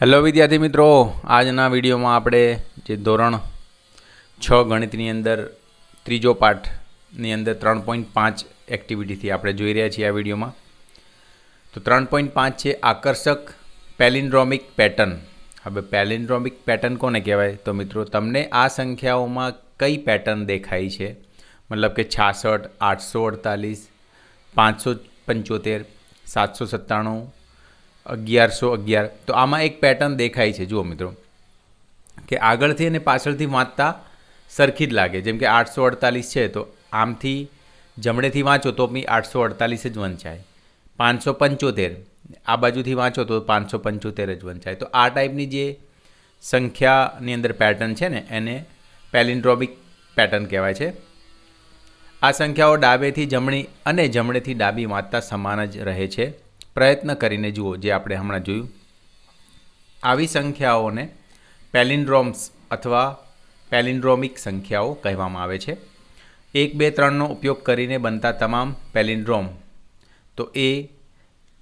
Hello વિદ્યાર્થી મિત્રો, આજના વિડીયોમાં આપણે જે ધોરણ 6 ગણિતની અંદર ત્રીજો પાઠની અંદર 3.5 એક્ટિવિટીથી આપણે જોઈ રહ્યા છીએ આ વિડીયોમાં. તો 3.5 છે આકર્ષક પેલિન્ડ્રોમિક પેટર્ન. હવે પેલિન્ડ્રોમિક પેટર્ન કોને કહેવાય? તો મિત્રો, તમને આ સંખ્યાઓમાં કઈ પેટર્ન દેખાય છે, મતલબ કે 66, 848, 575, 797, 1111. તો આમાં એક પેટર્ન દેખાય છે. જુઓ મિત્રો, કે આગળથી અને પાછળથી વાંચતા સરખી જ લાગે. જેમ કે 848 છે તો આમથી જમણેથી વાંચો તો બી 848 જ વંચાય. 575 આ બાજુથી વાંચો તો 575 જ વંચાય. તો આ ટાઈપની જે સંખ્યાની અંદર પેટર્ન છે ને, એને પેલિન્ડ્રોમિક પેટર્ન કહેવાય છે. આ સંખ્યાઓ ડાબેથી જમણી અને જમણેથી ડાબી વાંચતા સમાન જ રહે છે. પ્રયત્ન કરીને જુઓ, જે આપણે હમણાં જોયું. આવી સંખ્યાઓને પેલિન્ડ્રોમ્સ અથવા પેલિન્ડ્રોમિક સંખ્યાઓ કહેવામાં આવે છે. 1, 2, 3નો ઉપયોગ કરીને બનતા તમામ પેલિન્ડ્રોમ, તો એ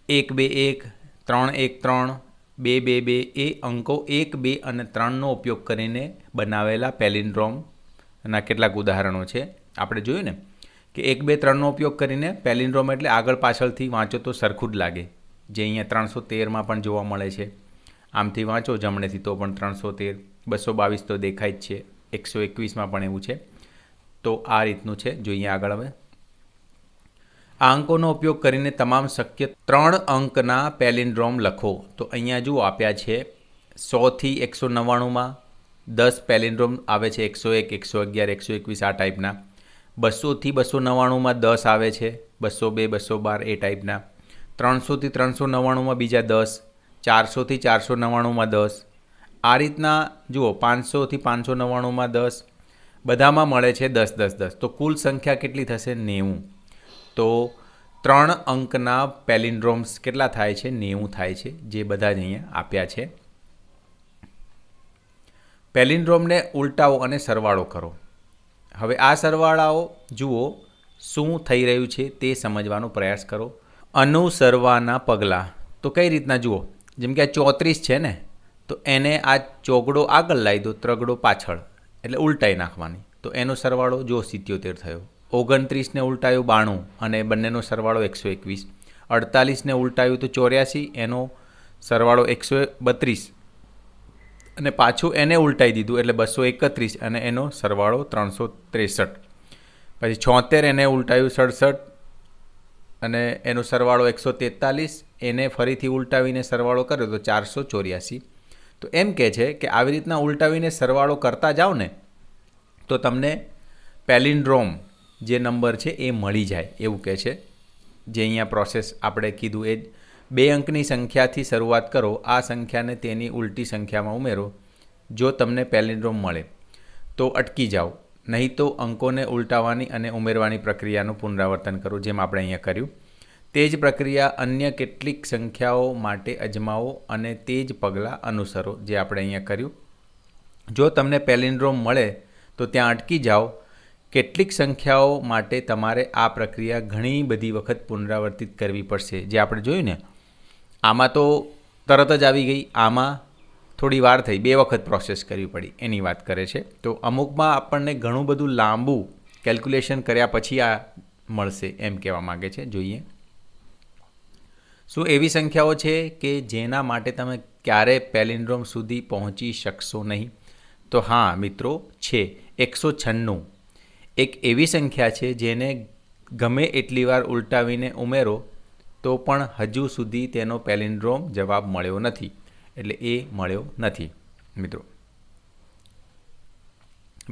1, 2, 1, 3, 1, 3, 2, 2, 2 એ અંકો 1, 2 અને 3નો ઉપયોગ કરીને બનાવેલા પેલિન્ડ્રોમના કેટલાક ઉદાહરણો છે. આપણે જોયું ને કે 1, 2, 3નો ઉપયોગ કરીને પેલિન્ડ્રોમ એટલે આગળ પાછળથી વાંચો તો સરખું જ લાગે, જે અહીંયા 313માં પણ જોવા મળે છે. આમથી વાંચો જમણેથી તો પણ 313, 222 તો દેખાય જ છે, 121માં પણ એવું છે. તો આ રીતનું છે. જોઈએ આગળ. હવે આ અંકોનો ઉપયોગ કરીને તમામ શક્ય 3 અંકના પેલિન્ડ્રોમ લખો. તો અહીંયા જુઓ આપ્યા છે 100થી 199માં 10 પેલિન્ડ્રોમ આવે છે. 101, 111, 121 આ ટાઈપના. 200થી 299માં 10 આવે છે. 202, 212 એ ટાઈપના. 300થી 399માં બીજા 10, 400થી 499માં 10. આ રીતના જુઓ, 500થી 599માં 10, બધામાં મળે છે 10, 10, 10. તો કુલ સંખ્યા કેટલી થશે? 90. તો 3 અંકના પેલિન્ડ્રોમ્સ કેટલા થાય છે? 90 થાય છે, જે બધા જ અહીંયા આપ્યા છે. પેલિન્ડ્રોમને ઉલટાવો અને સરવાળો કરો. હવે આ સરવાળાઓ જુઓ શું થઈ રહ્યું છે તે સમજવાનો પ્રયાસ કરો. અનુસરવાના પગલાં. તો કઈ રીતના જુઓ, જેમ કે આ 34 છે ને, તો એને આ ચોગડો આગળ લાવી દો, ત્રગડો પાછળ, એટલે ઉલટાઈ નાખવાની. તો એનો સરવાળો જો 77 થયો. 29ને ઉલટાયું 92 અને બંનેનો સરવાળો 121. 48ને ઉલટાયું તો 84, એનો સરવાળો 132 અને પાછું એને ઉલટાઈ દીધું એટલે 231 અને એનો સરવાળો 363. પછી 76 એને ઉલટાયું 67 અને એનો સરવાળો 143. એને ફરીથી ઉલટાવીને સરવાળો કર્યો તો 484. તો એમ કહે છે કે આવી રીતના ઉલટાવીને સરવાળો કરતા જાઓ ને તો તમને પેલિન્ડ્રોમ જે નંબર છે એ મળી જાય એવું કહે છે. જે અહીંયા પ્રોસેસ આપણે કીધું એ જ. 2 અંકની સંખ્યાથી શરૂઆત કરો. આ સંખ્યાને તેની ઉલટી સંખ્યામાં ઉમેરો. જો તમને પેલિન્ડ્રોમ મળે તો અટકી જાઓ, નહીં તો અંકોને ઉલટાવવાની અને ઉમેરવાની પ્રક્રિયાનું પુનરાવર્તન કરો, જેમ આપણે અહીંયા કર્યું. તે જ પ્રક્રિયા અન્ય કેટલીક સંખ્યાઓ માટે અજમાવો અને તે જ પગલાં અનુસરો, જે આપણે અહીંયા કર્યું. જો તમને પેલિન્ડ્રોમ મળે તો ત્યાં અટકી જાઓ. કેટલીક સંખ્યાઓ માટે તમારે આ પ્રક્રિયા ઘણી બધી વખત પુનરાવર્તિત કરવી પડશે, જે આપણે જોયું ને. આમાં તો તરત જ આવી ગઈ, આમાં થોડી વાર થઈ, 2 વખત પ્રોસેસ કરવી પડી, એની વાત કરે છે. તો અમુકમાં આપણને ઘણું બધું લાંબુ કેલ્ક્યુલેશન કર્યા પછી આ મળશે એમ કહેવા માગે છે. જોઈએ, શું એવી સંખ્યાઓ છે કે જેના માટે તમે ક્યારે પેલિન્ડ્રોમ સુધી પહોંચી શકશો નહીં? તો હા મિત્રો, છે. 196 એક એવી સંખ્યા છે જેને ગમે એટલી વાર ઉલટાવીને ઉમેરો તો પણ હજુ સુધી તેનો પેલિન્ડ્રોમ જવાબ મળ્યો નથી. એટલે એ મળ્યો નથી મિત્રો.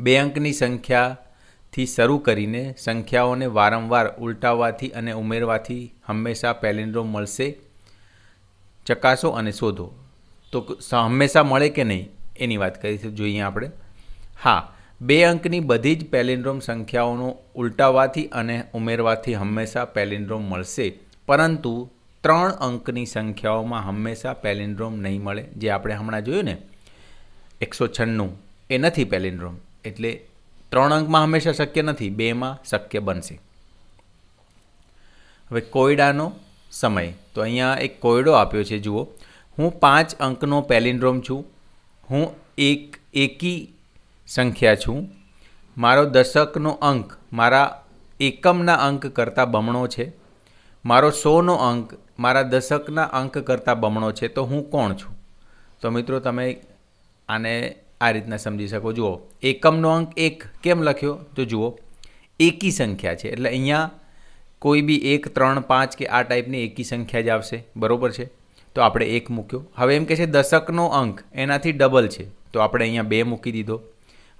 2 અંકની સંખ્યાથી શરૂ કરીને સંખ્યાઓને વારંવાર ઉલટાવવાથી અને ઉમેરવાથી હંમેશા પેલિન્ડ્રોમ મળશે. ચકાસો અને શોધો. તો હંમેશા મળે કે નહીં એની વાત કરી છે. જોઈએ આપણે. હા, 2 અંકની બધી જ પેલિન્ડ્રોમ સંખ્યાઓનો ઉલટાવવાથી અને ઉમેરવાથી હંમેશા પેલિન્ડ્રોમ મળશે, પરંતુ 3 અંકની સંખ્યાઓમાં હંમેશા પેલિન્ડ્રોમ નહીં મળે. જે આપણે હમણાં જોયું ને 196 એ નથી પેલિન્ડ્રોમ, એટલે 3 અંકમાં હંમેશા શક્ય નથી, 2માં શક્ય બનશે. હવે કોયડાનો સમય. તો અહીંયા એક કોયડો આપ્યો છે. જુઓ, હું 5 અંકનો પેલિન્ડ્રોમ છું. હું એકી સંખ્યા છું. મારો દશકનો અંક મારા એકમના અંક કરતાં બમણો છે. મારો 100નો અંક મારા દશકના અંક કરતાં બમણો છે. તો હું કોણ છું? તો મિત્રો તમે આને આ રીતના સમજી શકો. જુઓ, એકમનો અંક 1 કેમ લખ્યો? તો જુઓ, એકી સંખ્યા છે એટલે અહીંયા કોઈ બી 1, 3, 5 કે આ ટાઈપની એકી સંખ્યા જ આવશે. બરાબર છે? તો આપણે 1 મૂક્યો. હવે એમ કહે છે દશકનો અંક એનાથી ડબલ છે, તો આપણે અહીંયા 2 મૂકી દીધો.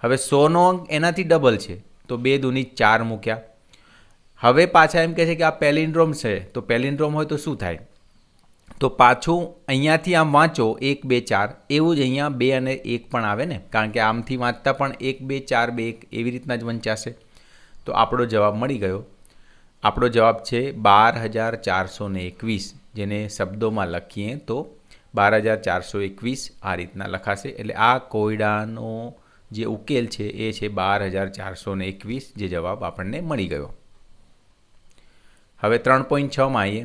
હવે 100નો અંક એનાથી ડબલ છે, તો 2 દૂની 4 મૂક્યા. હવે પાછા એમ કહે છે કે આ પેલિન્ડ્રોમ છે, તો પેલિન્ડ્રોમ હોય તો શું થાય? તો પાછું અહીંયાથી આમ વાંચો 1, 2, 4, એવું જ અહીંયા 2 અને 1 પણ આવે ને, કારણ કે આમથી વાંચતા પણ 1, 2, 4, 2, 1 એવી રીતના જ વંચાશે. તો આપણો જવાબ મળી ગયો. આપણો જવાબ છે 12,421, જેને શબ્દોમાં લખીએ તો 12,421 આ રીતના લખાશે. એટલે આ કોયડાનો જે ઉકેલ છે એ છે 12,421, જે જવાબ આપણને મળી ગયો. હવે 3.6માં આવીએ.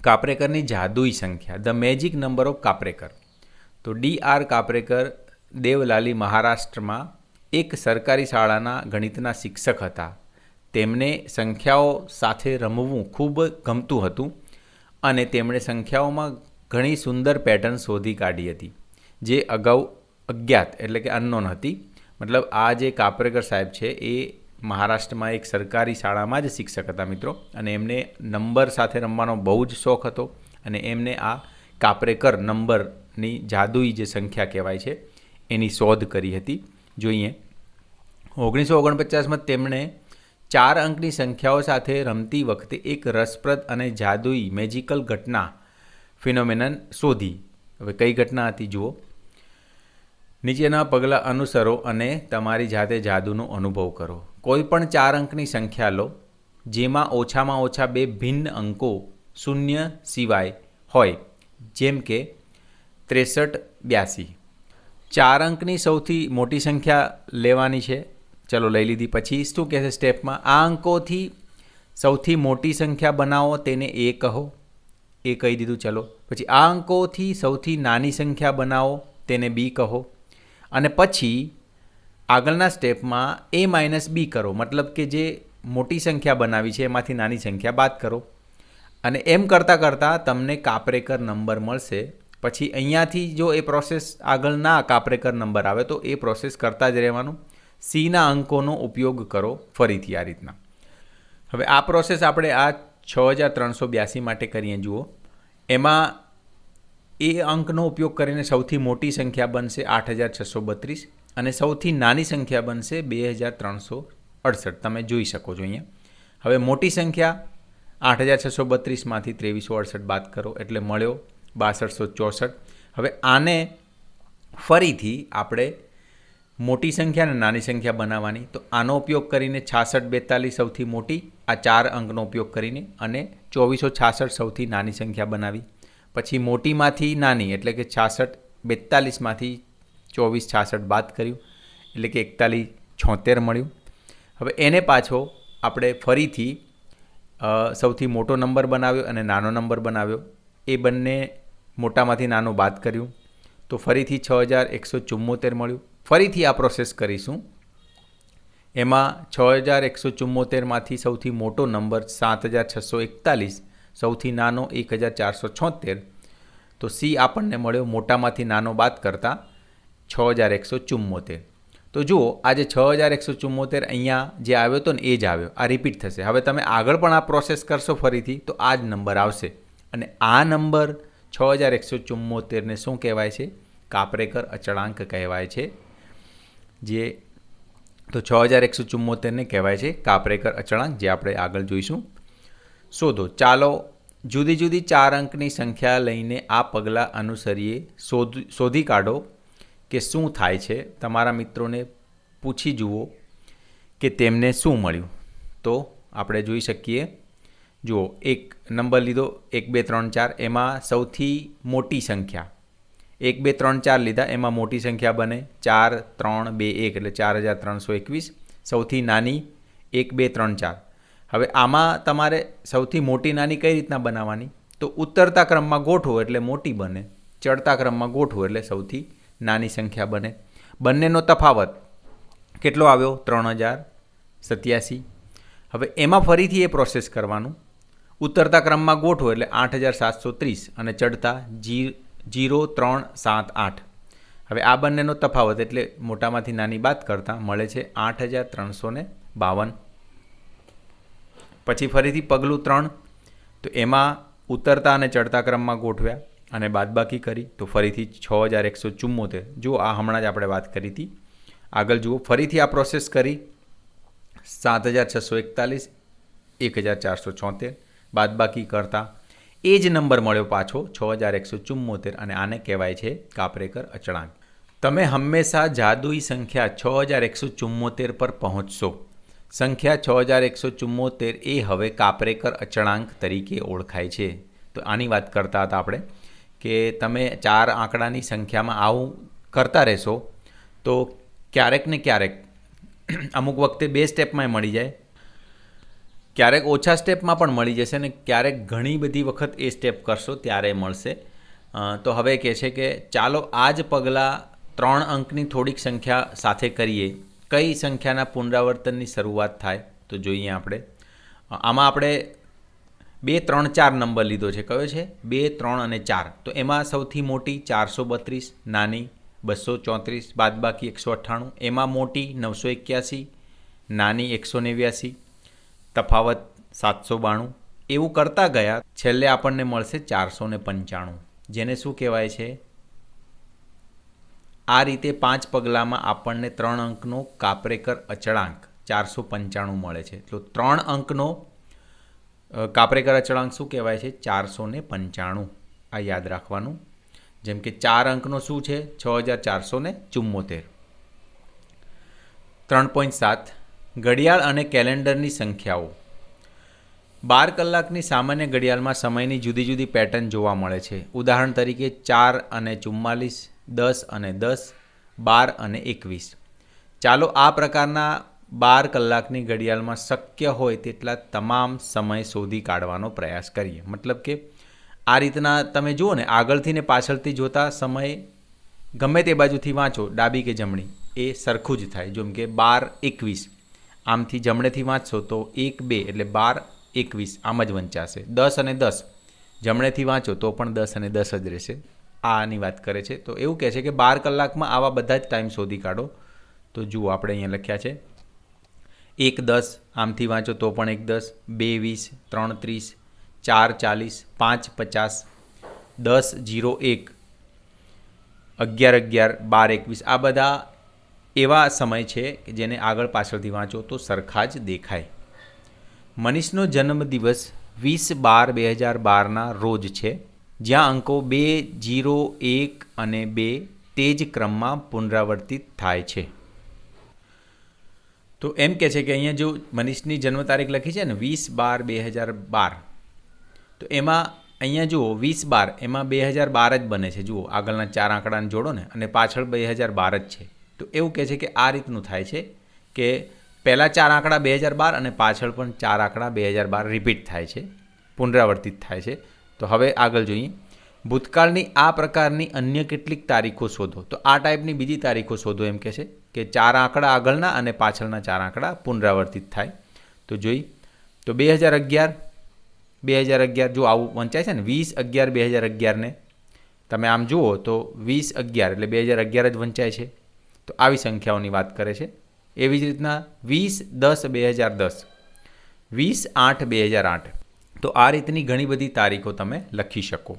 કાપરેકરની જાદુઈ સંખ્યા, ધ મેજિક નંબર ઓફ કાપરેકર. તો DR કાપરેકર દેવલાલી મહારાષ્ટ્રમાં એક સરકારી શાળાના ગણિતના શિક્ષક હતા. તેમને સંખ્યાઓ સાથે રમવું ખૂબ ગમતું હતું અને તેમણે સંખ્યાઓમાં ઘણી સુંદર પેટર્ન શોધી કાઢી હતી, જે અગાઉ અજ્ઞાત એટલે કે અનનોન હતી. મતલબ આ જે કાપરેકર સાહેબ છે એ મહારાષ્ટ્રમાં એક સરકારી શાળામાં જ શિક્ષક હતા મિત્રો, અને એમને નંબર સાથે રમવાનો બહુ જ શોખ હતો અને એમને આ કાપરેકર નંબરની જાદુઈ જે સંખ્યા કહેવાય છે એની શોધ કરી હતી. જોઈએ, 1949માં તેમણે 4 અંકની સંખ્યાઓ સાથે રમતી વખતે એક રસપ્રદ અને જાદુઈ મેજિકલ ઘટના ફિનોમેનન શોધી. હવે કઈ ઘટના હતી જુઓ. નીચેના પગલાં અનુસરો અને તમારી જાતે જાદુનો અનુભવ કરો. કોઈ પણ 4 અંકની સંખ્યા લો જેમાં ઓછામાં ઓછા 2 ભિન્ન અંકો શૂન્ય સિવાય હોય, જેમ કે 63, 82. 4 અંકની સૌથી મોટી સંખ્યા લેવાની છે. ચલો લઈ લીધી. પછી શું કહેશે સ્ટેપમાં? આ અંકોથી સૌથી મોટી સંખ્યા બનાવો, તેને A કહો. એ કહી દીધું. ચલો પછી આ અંકોથી સૌથી નાની સંખ્યા બનાવો, તેને B કહો. અને પછી આગળના સ્ટેપમાં A - B કરો, મતલબ કે જે મોટી સંખ્યા બનાવી છે એમાંથી નાની સંખ્યા બાદ કરો. અને એમ કરતાં કરતાં તમને કાપરેકર નંબર મળશે. પછી અહીંયાથી જો એ પ્રોસેસ આગળ ના કાપરેકર નંબર આવે તો એ પ્રોસેસ કરતા જ રહેવાનું. Cના અંકોનો ઉપયોગ કરો ફરીથી આ રીતના. હવે આ પ્રોસેસ આપણે આ 6,382 માટે કરીએ. જુઓ, એમાં એ અંકનો ઉપયોગ કરીને સૌથી મોટી સંખ્યા બનશે 8,632 અને સૌથી નાની સંખ્યા બનશે 2,368. તમે જોઈ શકો છો અહીંયા. હવે મોટી સંખ્યા 8,632માંથી 2,368 બાદ કરો એટલે મળ્યો 6,264. હવે આને ફરીથી આપણે મોટી સંખ્યા અને નાની સંખ્યા બનાવવાની. તો આનો ઉપયોગ કરીને 66, 42 સૌથી મોટી, આ 4 અંકનો ઉપયોગ કરીને, અને 2,466 સૌથી નાની સંખ્યા બનાવી. પછી મોટીમાંથી નાની એટલે કે 66, 42માંથી 2466 બાદ કર્યું એટલે કે 4176 મળ્યું. હવે એને પાછો આપણે ફરીથી સૌથી મોટો નંબર બનાવ્યો અને નાનો નંબર બનાવ્યો. એ બંને મોટામાંથી નાનો બાદ કર્યું તો ફરીથી 6,174 મળ્યું. ફરીથી આ પ્રોસેસ કરીશું. એમાં 6,174માંથી સૌથી મોટો નંબર 7,641, સૌથી નાનો 1,476. તો C આપણને મળ્યો મોટામાંથી નાનો બાદ કરતાં 6,174. તો જુઓ, આ જે 6,174 અહીંયા જે આવ્યો હતો ને એ જ આવ્યો. આ રિપીટ થશે. હવે તમે આગળ પણ આ પ્રોસેસ કરશો ફરીથી તો આ જ નંબર આવશે. અને આ નંબર 6,174ને શું કહેવાય છે? કાપરેકર અચળાંક કહેવાય છે. તો 6,174ને કહેવાય છે કાપરેકર અચળાંક, જે આપણે આગળ જોઈશું. શોધો. ચાલો જુદી જુદી 4 અંકની સંખ્યા લઈને આ પગલાં અનુસરીએ. શોધી કાઢો કે શું થાય છે. તમારા મિત્રોને પૂછી જુઓ કે તેમને શું મળ્યું. તો આપણે જોઈ શકીએ. જુઓ, એક નંબર લીધો 1, 2, 3, 4, એમાં સૌથી મોટી સંખ્યા 1, 2, 3, 4 લીધા, એમાં મોટી સંખ્યા બને 4, 3, 2, 1 એટલે 4,321. સૌથી નાની 1, 2, 3, 4. હવે આમાં તમારે સૌથી મોટી નાની કઈ રીતના બનાવવાની? તો ઉતરતા ક્રમમાં ગોઠવો એટલે મોટી બને. ચડતા ક્રમમાં ગોઠવો એટલે સૌથી નાની સંખ્યા બને. બંનેનો તફાવત કેટલો આવ્યો? 3087. હવે એમાં ફરીથી એ પ્રોસેસ કરવાનું. ઉતરતા ક્રમમાં ગોઠવો એટલે 8730 અને ચડતા 0378. હવે આ બંનેનો તફાવત એટલે મોટામાંથી નાની બાદ કરતાં મળે છે 8352. પછી ફરીથી પગલું 3, તો એમાં ઉતરતા અને ચડતા ક્રમમાં ગોઠવ્યા અને બાદબાકી કરી તો ફરીથી 6174. જુઓ, આ હમણાં જ આપણે વાત કરી હતી. આગળ જુઓ, ફરીથી આ પ્રોસેસ કરી 7641, 1474, બાદબાકી કરતાં એ જ નંબર મળ્યો પાછો 6174 અને આને કહેવાય છે કાપરેકર અચળાંક. તમે હંમેશા જાદુઈ સંખ્યા 6174 પર પહોંચશો. સંખ્યા 6174 એ હવે કાપરેકર અચળાંક તરીકે ઓળખાય છે. તો આની વાત કરતા હતા આપણે કે તમે 4 આંકડાની સંખ્યામાં આવું કરતા રહેશો તો ક્યારેક ને ક્યારેક અમુક વખતે 2 સ્ટેપમાં મળી જાય, ક્યારેક ઓછા સ્ટેપમાં પણ મળી જશે ને ક્યારેક ઘણી બધી વખત એ સ્ટેપ કરશો ત્યારે મળશે. તો હવે કહે છે કે ચાલો આ જ પગલાં 3 અંકની થોડીક સંખ્યા સાથે કરીએ. કઈ સંખ્યાના પુનરાવર્તનની શરૂઆત થાય તો જોઈએ આપણે. આમાં આપણે 2, 3, 4 નંબર લીધો છે. કયો છે? 2, 3 અને 4. તો એમાં સૌથી મોટી 432, નાની 234, બાદબાકી 198. એમાં મોટી 981, નાની 189, તફાવત 792. એવું કરતા ગયા છેલ્લે આપણને મળશે 495, જેને શું કહેવાય છે? આ રીતે 5 પગલામાં આપણને 3 અંકનો કાપરેકર અચળાંક 495 મળે છે. તો 3 અંકનો કાપરેકર અચળાંક શું કહેવાય છે? 495. આ યાદ રાખવાનું. જેમ કે 4 અંકનો શું છે? 6474. 3.7 ઘડિયાળ અને કેલેન્ડરની સંખ્યાઓ. 12 કલાકની સામાન્ય ઘડિયાળમાં સમયની જુદી જુદી પેટર્ન જોવા મળે છે. ઉદાહરણ તરીકે 4 અને 44, 10 અને 10, 12 અને 21. ચાલો આ પ્રકારના 12 કલાકની ઘડિયાળમાં શક્ય હોય તેટલા તમામ સમય શોધી કાઢવાનો પ્રયાસ કરીએ. મતલબ કે આ રીતના તમે જુઓ ને, આગળથી ને પાછળથી જોતા સમય ગમે તે બાજુથી વાંચો, ડાબી કે જમણી, એ સરખું જ થાય. જેમ કે 12, 21 આમથી જમણેથી વાંચશો તો 1, 2 એટલે 12, 21 આમ જ વંચાશે. 10 અને 10 જમણેથી વાંચો તો પણ 10 અને 10 જ રહેશે. આની વાત કરે છે. તો એવું કહે છે કે 12 કલાકમાં આવા બધા જ ટાઈમ શોધી કાઢો. તો જુઓ, આપણે અહીંયા લખ્યા છે 1, 10 આમથી વાંચો તો પણ 1, 10, 2, 20, 3, 30, 4, 40, 5, 50, 10, 0, 1, 11, 11, 12, 21 આ બધા એવા સમય છે કે જેને આગળ પાછળથી વાંચો તો સરખા જ દેખાય. મનીષનો જન્મદિવસ 20/12/2012ના રોજ છે, જ્યાં અંકો 2, 0, 1 અને 2 તે જ ક્રમમાં પુનરાવર્તિત થાય છે. તો એમ કહે છે કે અહીંયા જો મનીષની જન્મ તારીખ લખી છે ને 20/12/2012, તો એમાં અહીંયા જુઓ 20/12 એમાં 2012 જ બને છે. જુઓ, આગળના 4 આંકડાને જોડો ને અને પાછળ 2012 જ છે. તો એવું કહે છે કે આ રીતનું થાય છે કે પહેલાં 4 આંકડા 2012 અને પાછળ પણ 4 આંકડા 2012 રિપીટ થાય છે, પુનરાવર્તિત થાય છે. તો હવે આગળ જોઈએ. ભૂતકાળની આ પ્રકારની અન્ય કેટલીક તારીખો શોધો. તો આ ટાઈપની બીજી તારીખો શોધો એમ કહે છે કે 4 આંકડા આગળના અને પાછળના 4 આંકડા પુનરાવર્તિત થાય. તો જોઈ તો 2011 જો આવું વંચાય છે ને 20/11/2011 ને તમે આમ જુઓ તો 20/11 એટલે 2011 જ વંચાય છે. તો આવી સંખ્યાઓની વાત કરે છે. એવી જ રીતના 20/10/2010, 20/8/2008. તો આ રીતની ઘણી બધી તારીખો તમે લખી શકો.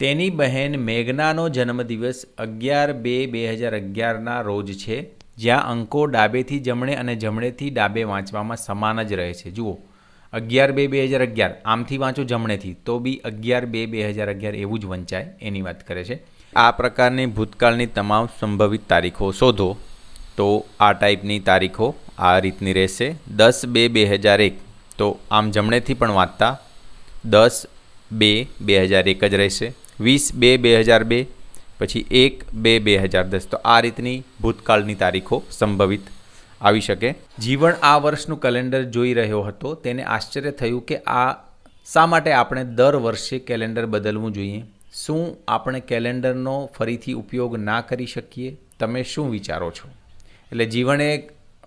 તેની બહેન મેઘનાનો જન્મદિવસ 11/2/2011ના રોજ છે, જ્યાં અંકો ડાબેથી જમણે અને જમણેથી ડાબે વાંચવામાં સમાન જ રહે છે. જુઓ, 11/2/2011 આમથી વાંચો જમણેથી તો બી 11/2/2011 એવું જ વંચાય, એની વાત કરે છે. આ પ્રકારની ભૂતકાળની તમામ સંભવિત તારીખો શોધો. તો આ ટાઈપની તારીખો આ રીતની રહેશે. 10/2/2001 તો આમ જમણેથી પણ વાંચતા 10/2/2001 જ રહેશે. 20/2/2002 પછી 1/2/2010. તો આ રીતની ભૂતકાળની તારીખો સંભવિત આવી શકે. જીવન આ વર્ષનું કેલેન્ડર જોઈ રહ્યો હતો. તેને આશ્ચર્ય થયું કે આ શા માટે આપણે દર વર્ષે કેલેન્ડર બદલવું જોઈએ. શું આપણે કેલેન્ડરનો ફરીથી ઉપયોગ ના કરી શકીએ? તમે શું વિચારો છો? એટલે જીવણે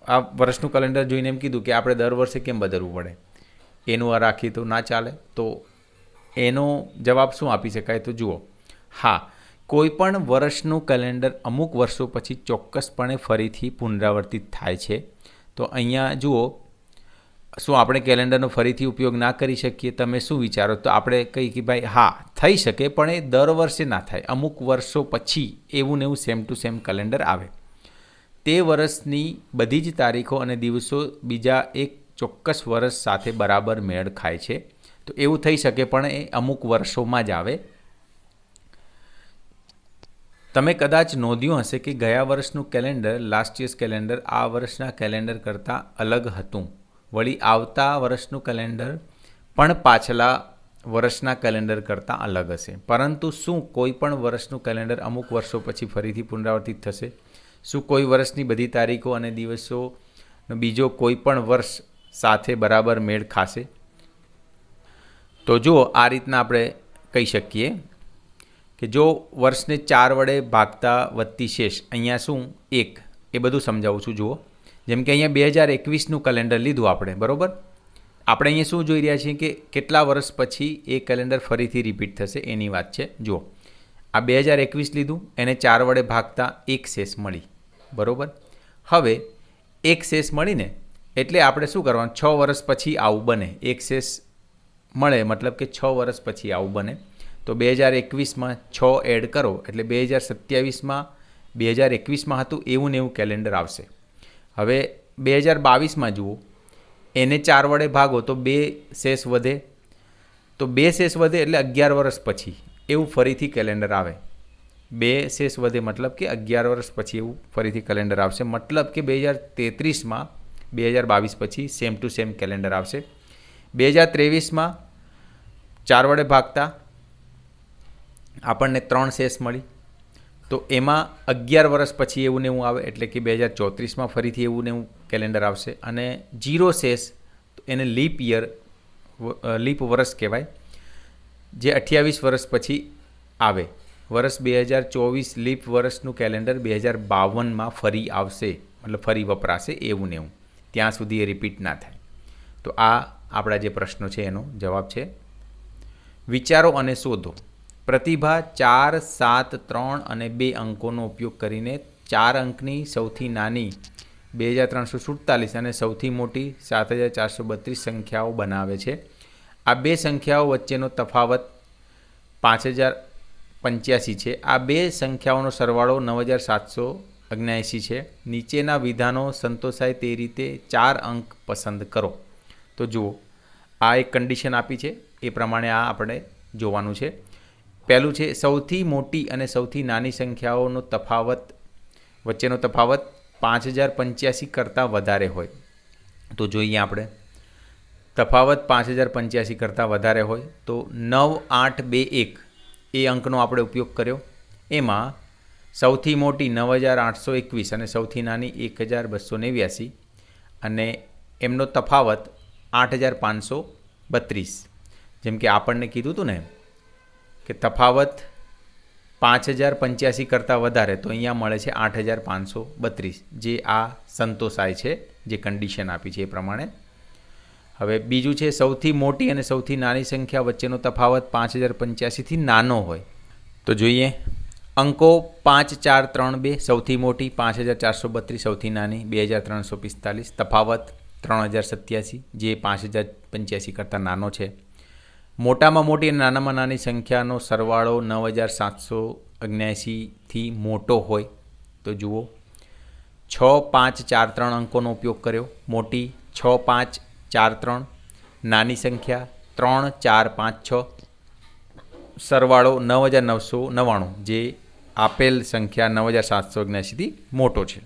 આ વર્ષનું કેલેન્ડર જોઈને એમ કીધું કે આપણે દર વર્ષે કેમ બદલવું પડે, એનું આ રાખીએ તો ના ચાલે. તો એનો જવાબ શું આપી શકાય? તો જુઓ, હા, કોઈ પણ વર્ષનું કેલેન્ડર અમુક વર્ષો પછી ચોક્કસપણે ફરીથી પુનરાવર્તિત થાય છે. તો અહીંયા જુઓ, શું આપણે કેલેન્ડરનો ફરીથી ઉપયોગ ના કરી શકીએ? તમે શું વિચારો? તો આપણે કહીએ કે ભાઈ હા, થઈ શકે, પણ એ દર વર્ષે ના થાય. અમુક વર્ષો પછી એવું ને એવું સેમ ટુ સેમ કેલેન્ડર આવે. તે વર્ષની બધી જ તારીખો અને દિવસો બીજા એક ચોક્કસ વર્ષ સાથે બરાબર મેળ ખાય છે. તો એવું થઈ શકે, પણ એ અમુક વર્ષોમાં જ આવે. તમે કદાચ નોંધ્યું હશે કે ગયા વર્ષનું કેલેન્ડર, લાસ્ટ યર્સ કેલેન્ડર, આ વર્ષના કેલેન્ડર કરતાં અલગ હતું. વળી આવતા વર્ષનું કેલેન્ડર પણ પાછલા વર્ષના કેલેન્ડર કરતાં અલગ હશે. પરંતુ શું કોઈ પણ વર્ષનું કેલેન્ડર અમુક વર્ષો પછી ફરીથી પુનરાવર્તિત થશે? શું કોઈ વર્ષની બધી તારીખો અને દિવસોનો બીજો કોઈ પણ વર્ષ સાથે બરાબર મેળ ખાશે? તો જુઓ, આ રીતના આપણે કહી શકીએ કે જો વર્ષને 4 વડે ભાગતા વધતી શેષ, અહીંયા શું 1, એ બધું સમજાવું છું. જુઓ, જેમ કે અહીંયા 2021નું કેલેન્ડર લીધું આપણે, બરાબર. આપણે અહીંયા શું જોઈ રહ્યા છીએ કે કેટલા વર્ષ પછી એ કેલેન્ડર ફરીથી રિપીટ થશે એની વાત છે. જુઓ, આ 2021 લીધું, એને 4 વડે ભાગતા 1 શેષ મળી, બરાબર. હવે 1 શેષ મળીને એટલે આપણે શું કરવાનું? 6 વર્ષ પછી આવું બને. 1 શેષ મળે મતલબ કે 6 વર્ષ પછી આવું બને. તો 2021માં 6 એડ કરો એટલે 2027માં 2021માં હતું એવું ને એવું કેલેન્ડર આવશે. હવે 2022માં જુઓ, એને 4 વડે ભાગો તો 2 શેષ વધે. તો 2 શેષ વધે એટલે 11 વર્ષ પછી એવું ફરીથી કેલેન્ડર આવે. 2 શેષ વધે મતલબ કે 11 વર્ષ પછી એવું ફરીથી કેલેન્ડર આવશે. મતલબ કે 2033માં 2022 પછી સેમ ટુ સેમ કેલેન્ડર આવશે. 2023માં 4 વડે ભાગતા આપણને 3 શેષ મળી. તો એમાં 11 વર્ષ પછી એવું ને એવું આવે એટલે કે 2034માં ફરીથી એવું ને એવું કેલેન્ડર આવશે. અને 0 શેષ, એને લીપ યર, લીપ વર્ષ કહેવાય, જે 28 વર્ષ પછી આવે. વર્ષ 2024 લીપ વર્ષનું કેલેન્ડર 2052માં ફરી આવશે, મતલબ ફરી વપરાશે એવું ને એવું. ત્યાં સુધી એ રિપીટ ના થાય. તો આ આપણા જે પ્રશ્નો છે એનો જવાબ છે. વિચારો અને શોધો. પ્રતિભા 4, 7, 3 અને 2 અંકોનો ઉપયોગ કરીને 4 અંકની સૌથી નાની 2347 અને સૌથી મોટી 7432 સંખ્યાઓ બનાવે છે. આ બે સંખ્યાઓ વચ્ચેનો તફાવત 5085 છે. આ બે સંખ્યાઓનો સરવાળો 9779 છે. નીચેના વિધાનો સંતોષાય તે રીતે 4 અંક પસંદ કરો. તો જુઓ, આ એક કન્ડિશન આપી છે, એ પ્રમાણે આ આપણે જોવાનું છે. પહેલું છે સૌથી મોટી અને સૌથી નાની સંખ્યાઓનો તફાવત વચ્ચેનો તફાવત 5085 કરતાં વધારે હોય. તો જોઈએ આપણે, તફાવત 5085 કરતાં વધારે હોય તો 9821 એ અંકનો આપણે ઉપયોગ કર્યો. એમાં સૌથી મોટી 9821 અને સૌથી નાની 1289 અને એમનો તફાવત 8532. જેમ કે આપણને કીધું હતું ને કે તફાવત 5085 કરતાં વધારે, તો અહીંયા મળે છે 8532, જે આ સંતોષાય છે, જે કન્ડિશન આપી છે એ પ્રમાણે. હવે બીજું છે સૌથી મોટી અને સૌથી નાની સંખ્યા વચ્ચેનો તફાવત 5085થી નાનો હોય. તો જોઈએ, અંકો 5, 4, 3, 2, સૌથી મોટી 5432, સૌથી નાની 2345, તફાવત 3087, જે 5085 કરતાં નાનો છે. મોટામાં મોટી અને નાનામાં નાની સંખ્યાનો સરવાળો 9779થી મોટો હોય. તો જુઓ, 6, 5, 4, 3 અંકોનો ઉપયોગ કર્યો. મોટી 6, 5, 4, 3, નાની સંખ્યા 3, 4, 5, 6, સરવાળો 9999, જે આપેલ સંખ્યા 9779થી મોટો છે.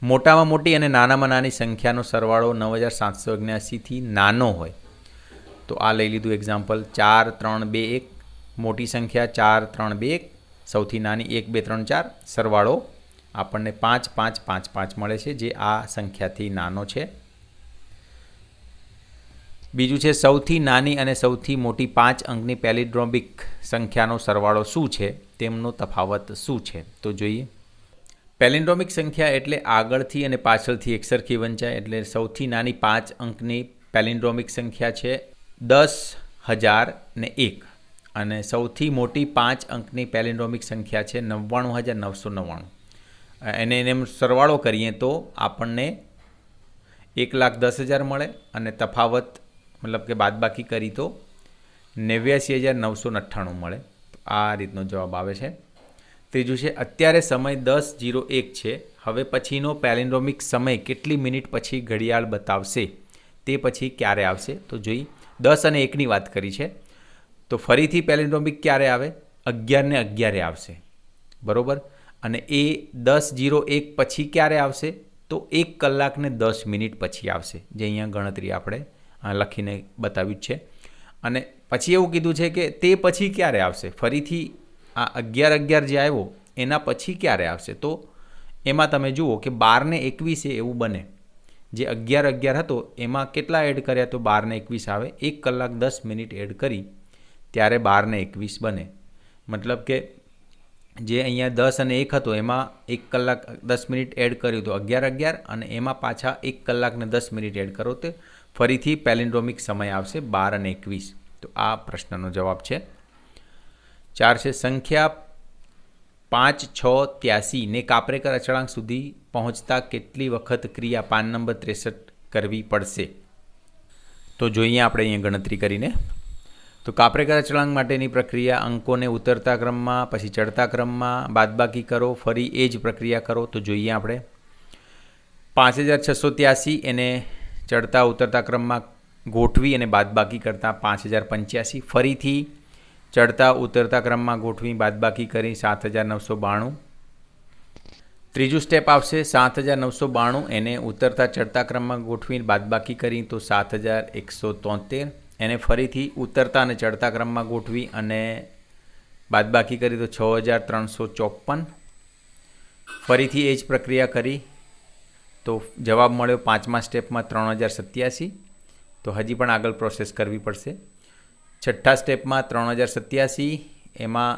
મોટામાં મોટી અને નાનામાં નાની સંખ્યાનો સરવાળો 9779થી નાનો હોય. તો આ લઈ લીધું એક્ઝામ્પલ. 4, 3, 2, 1, મોટી સંખ્યા 4, 3, 2, 1, સૌથી નાની 1, 2, 3, 4, સરવાળો આપણને 5, 5, 5, 5 મળે છે, જે આ સંખ્યાથી નાનો છે. બીજું છે સૌથી નાની અને સૌથી મોટી 5 અંકની પેલિન્ડ્રોમિક સંખ્યાનો સરવાળો શું છે, તેમનો તફાવત શું છે. તો જોઈએ. પેલિન્ડ્રોમિક સંખ્યા એટલે આગળથી અને પાછળથી એકસરખી વંચાય. એટલે સૌથી નાની 5 અંકની પેલિન્ડ્રોમિક સંખ્યા છે 10,001 અને સૌથી મોટી 5 અંકની પેલિન્ડ્રોમિક સંખ્યા છે 99,999. એને સરવાળો કરીએ તો આપણને 1,10,000 મળે અને તફાવત મતલબ કે બાદબાકી કરી તો 89,998 મળે. આ રીતનો જવાબ આવે છે. ત્રીજું છે અત્યારે સમય 10:01 છે. હવે પછીનો પેલિન્ડ્રોમિક સમય કેટલી મિનિટ પછી ઘડિયાળ બતાવશે, તે પછી ક્યારે આવશે. તો જોઈએ 10 અને 1ની વાત કરી છે, તો ફરીથી પેલિન્ડ્રોમિક ક્યારે આવે, 11 ને 11 આવશે, બરાબર. અને એ 10:01 પછી ક્યારે આવશે, તો 1 કલાક ને 10 મિનિટ પછી આવશે, જે અહીંયા ગણતરી આપણે લખીને બતાવ્યું છે. અને પછી એવું કીધું છે કે તે પછી ક્યારે આવશે, ફરીથી આ 11:11 જે આવ્યો એના પછી ક્યારે આવશે. તો એમાં તમે જુઓ કે 12 ને 21 એવું બને. જે 11:11 હતો એમાં કેટલા એડ કર્યા, તો 12 ને 21 આવે. 1 કલાક 10 મિનિટ એડ કરી ત્યારે 12 ને 21 બને. મતલબ કે જે અહીંયા 10 અને 1 હતો એમાં 1 કલાક 10 મિનિટ એડ કર્યું તો 11:11 અને એમાં પાછા 1 કલાક ને 10 મિનિટ એડ કરો તો ફરીથી પેલિન્ડ્રોમિક સમય આવશે 12 અને 21. તો આ પ્રશ્નનો જવાબ છે. 4 છે સંખ્યા 5,6,83 ને કાપરેકર અચળાંક સુધી પહોંચતા કેટલી વખત ક્રિયા પાન નંબર 63 કરવી પડશે. તો જોઈએ આપણે અહીંયા ગણતરી કરીને. તો કાપરેકર અચળાંક માટેની પ્રક્રિયા અંકોને ઉતરતા ક્રમમાં, પછી ચડતા ક્રમમાં બાદબાકી કરો, ફરી એ જ પ્રક્રિયા કરો. તો જોઈએ આપણે 5,683 એને ચડતા ઉતરતા ક્રમમાં ગોઠવી અને બાદબાકી કરતાં 5,085, ફરીથી ચડતા ઉતરતા ક્રમમાં ગોઠવી બાદબાકી કરી 7,992. ત્રીજું સ્ટેપ આવશે 7,992 એને ઉતરતા ચડતા ક્રમમાં ગોઠવી બાદબાકી કરી તો 7,173. એને ફરીથી ઉતરતા અને ચડતા ક્રમમાં ગોઠવી અને બાદબાકી કરી તો 6,354. ફરીથી એ જ પ્રક્રિયા કરી તો જવાબ મળ્યો 5મા સ્ટેપમાં 3,087. તો હજી પણ આગળ પ્રોસેસ કરવી પડશે. 6ઠ્ઠા સ્ટેપમાં 3,087 એમાં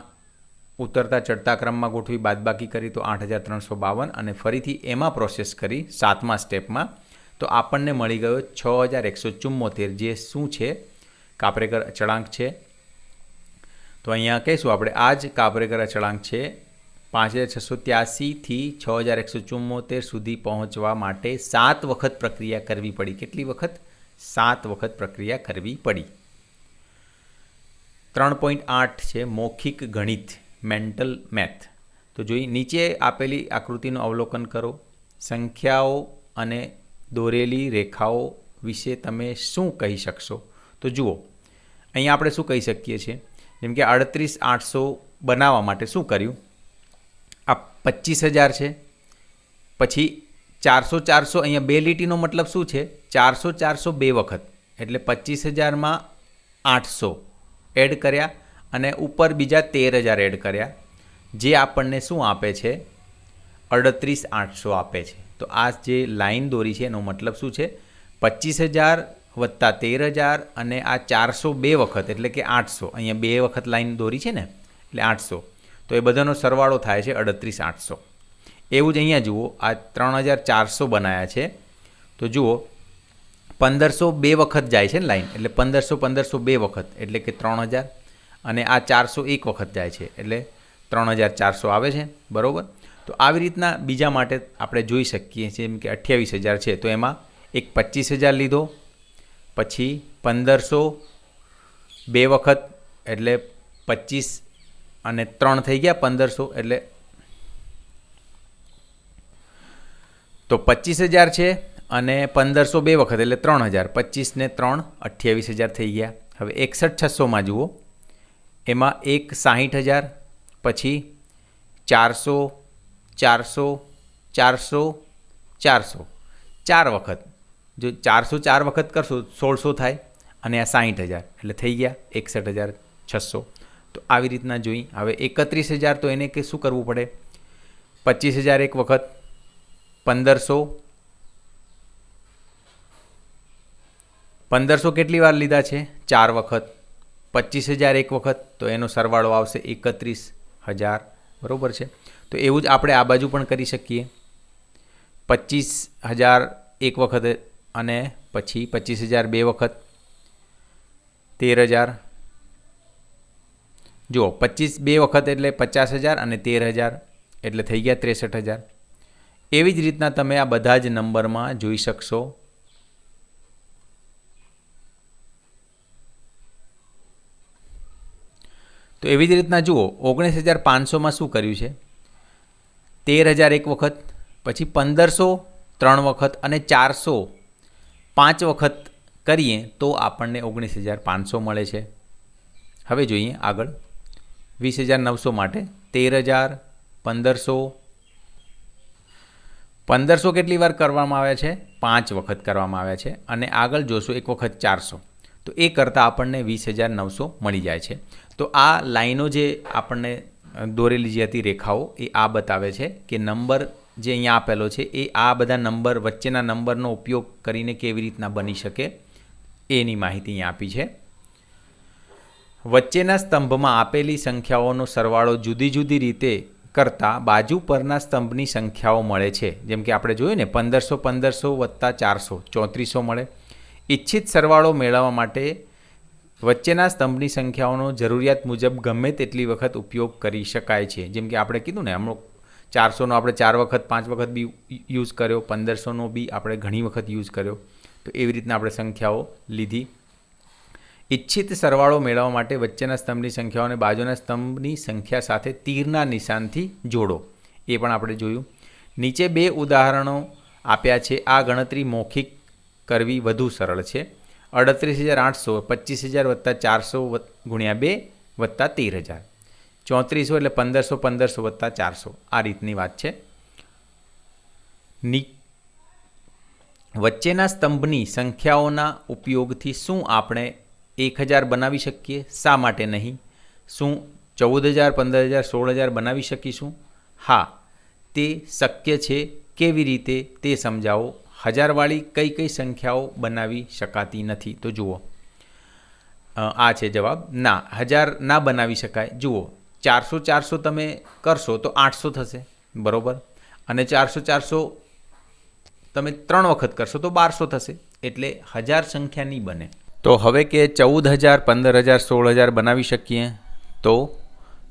ઉતરતા ચડતા ક્રમમાં ગોઠવી બાદબાકી કરી તો 8,352 અને ફરીથી એમાં પ્રોસેસ કરી 7મા સ્ટેપમાં તો આપણને મળી ગયો 6,174, જે શું છે, કાપરેકર અચળાંક છે. તો અહીંયા કહીશું આપણે આ જ કાપરેકર અચળાંક છે. 5,683 થી 6,174 સુધી પહોંચવા માટે 7 વખત પ્રક્રિયા કરવી પડી. કેટલી વખત? 7 વખત પ્રક્રિયા કરવી પડી. 3.8 છે મૌખિક ગણિત, મેન્ટલ મેથ. તો જોઈ નીચે આપેલી આકૃતિનું અવલોકન કરો. સંખ્યાઓ અને દોરેલી રેખાઓ વિશે તમે શું કહી શકશો? તો જુઓ અહીંયા આપણે શું કહી શકીએ છીએ, જેમ કે 38,800 બનાવવા માટે શું કર્યું, આ 25,000 છે, પછી 400 અહીંયા 2 લીટીનો મતલબ શું છે, 400 2 વખત, એટલે 25,000માં 800 એડ કર્યા અને ઉપર બીજા 13,000 એડ કર્યા, જે આપણને શું આપે છે, 38,800 આપે છે. તો આ જે લાઈન દોરી છે એનો મતલબ શું છે, 25,000 વત્તા 13,000 અને આ 402 વખત એટલે કે 800. અહીંયા 2 વખત લાઈન દોરી છે ને એટલે 800. તો એ બધાનો સરવાળો થાય છે 38,800. એવું જ અહીંયા જુઓ આ 3,400 બનાવ્યા છે. તો જુઓ 1,500 2 વખત જાય છે ને લાઈન, એટલે 1,500 2 વખત એટલે કે 3,000 અને આ 400 1 વખત જાય છે એટલે 3,400 આવે છે, બરાબર. તો આવી રીતના બીજા માટે આપણે જોઈ શકીએ છીએ. જેમ કે 28,000 છે તો એમાં એક 25,000 લીધો, પછી 1,500 2 વખત એટલે 25 અને 3 થઈ ગયા 1,500 એટલે તો 25,000 છે અને 1,500 2 વખત એટલે 3,000, 25 ને 3 28,000 થઈ ગયા. હવે 61,600માં જુઓ એમાં એક 60,000, પછી 400 400 400 400 4 વખત, જો 404 વખત કરશો 1,600 થાય અને આ 60,000 એટલે થઈ ગયા 61,600. તો આવી રીતના જોઈ. હવે 31,000 તો એને કે શું કરવું પડે, 25,000 એક વખત, 1,500 1500 કેટલી વાર લીધા છે? 4 વખત. 25,000 એક વખત, તો એનો સરવાળો આવશે 31,000, બરાબર છે. તો એવું જ આપણે આ બાજુ પણ કરી શકીએ. 25,000 એક વખત અને પછી 25,000 બે વખત, 13,000. જુઓ, 25 બે વખત એટલે 50,000 અને 13,000 એટલે થઈ ગયા 63,000. એવી જ રીતના તમે આ બધા જ નંબરમાં જોઈ શકશો. તો એવી જ રીતના જુઓ, 19,500માં શું કર્યું છે? 13,000 એક વખત, પછી 1,500 3 વખત અને 400 5 વખત કરીએ તો આપણને 19,500 મળે છે. હવે જોઈએ આગળ 20,900 માટે 13,000, 1,500 કેટલી વાર કરવામાં આવ્યા છે? 5 વખત કરવામાં આવ્યા છે. અને આગળ જોશો એક વખત 400, તો એ કરતાં આપણને 20,900 મળી જાય છે. તો આ લાઈનો જે આપણને દોરેલી જે હતી રેખાઓ, એ આ બતાવે છે કે નંબર જે અહીંયા આપેલો છે એ આ બધા નંબર વચ્ચેના નંબરનો ઉપયોગ કરીને કેવી રીતના બની શકે એની માહિતી અહીંયા આપી છે. વચ્ચેના સ્તંભમાં આપેલી સંખ્યાઓનો સરવાળો જુદી જુદી રીતે કરતાં બાજુ પરના સ્તંભની સંખ્યાઓ મળે છે. જેમ કે આપણે જોયું ને 1,500 વત્તા 400 3400 મળે. ઇચ્છિત સરવાળો મેળવવા માટે વચ્ચેના સ્તંભની સંખ્યાઓનો જરૂરિયાત મુજબ ગમે તેટલી વખત ઉપયોગ કરી શકાય છે. જેમ કે આપણે કીધું ને, હમણાં 400નો આપણે 4 વખત 5 વખત બી યુઝ કર્યો, 1,500નો બી આપણે ઘણી વખત યુઝ કર્યો. તો એવી રીતના આપણે સંખ્યાઓ લીધી. ઇચ્છિત સરવાળો મેળવવા માટે વચ્ચેના સ્તંભની સંખ્યાઓને બાજુના સ્તંભની સંખ્યા સાથે તીરના નિશાનથી જોડો. એ પણ આપણે જોયું. નીચે 2 ઉદાહરણો આપ્યા છે. આ ગણતરી મૌખિક કરવી વધુ સરળ છે. 38,800 25,000 વત્તા 400 ગુણ્યા 2 વત્તા 13,000. 3400 એટલે 1,500 વત્તા 400. આ રીતની વાત છે. વચ્ચેના સ્તંભની સંખ્યાઓના ઉપયોગથી શું આપણે 1,000 બનાવી શકીએ? શા માટે નહીં? શું 14,000 15,000 16,000 બનાવી શકીશું? હા, તે શક્ય છે. કેવી રીતે તે સમજાવો. 1000વાળી કઈ કઈ સંખ્યાઓ બનાવી શકાતી નથી? તો જુઓ, આ છે જવાબ. ના, 1000 ના બનાવી શકાય. જુઓ, 400 તમે કરશો તો 800 થશે, બરાબર. અને 400 તમે 3 વખત કરશો તો 1200 થશે. એટલે 1000 સંખ્યા નહીં બને. તો હવે કે 14,000 15,000 16,000 બનાવી શકીએ? તો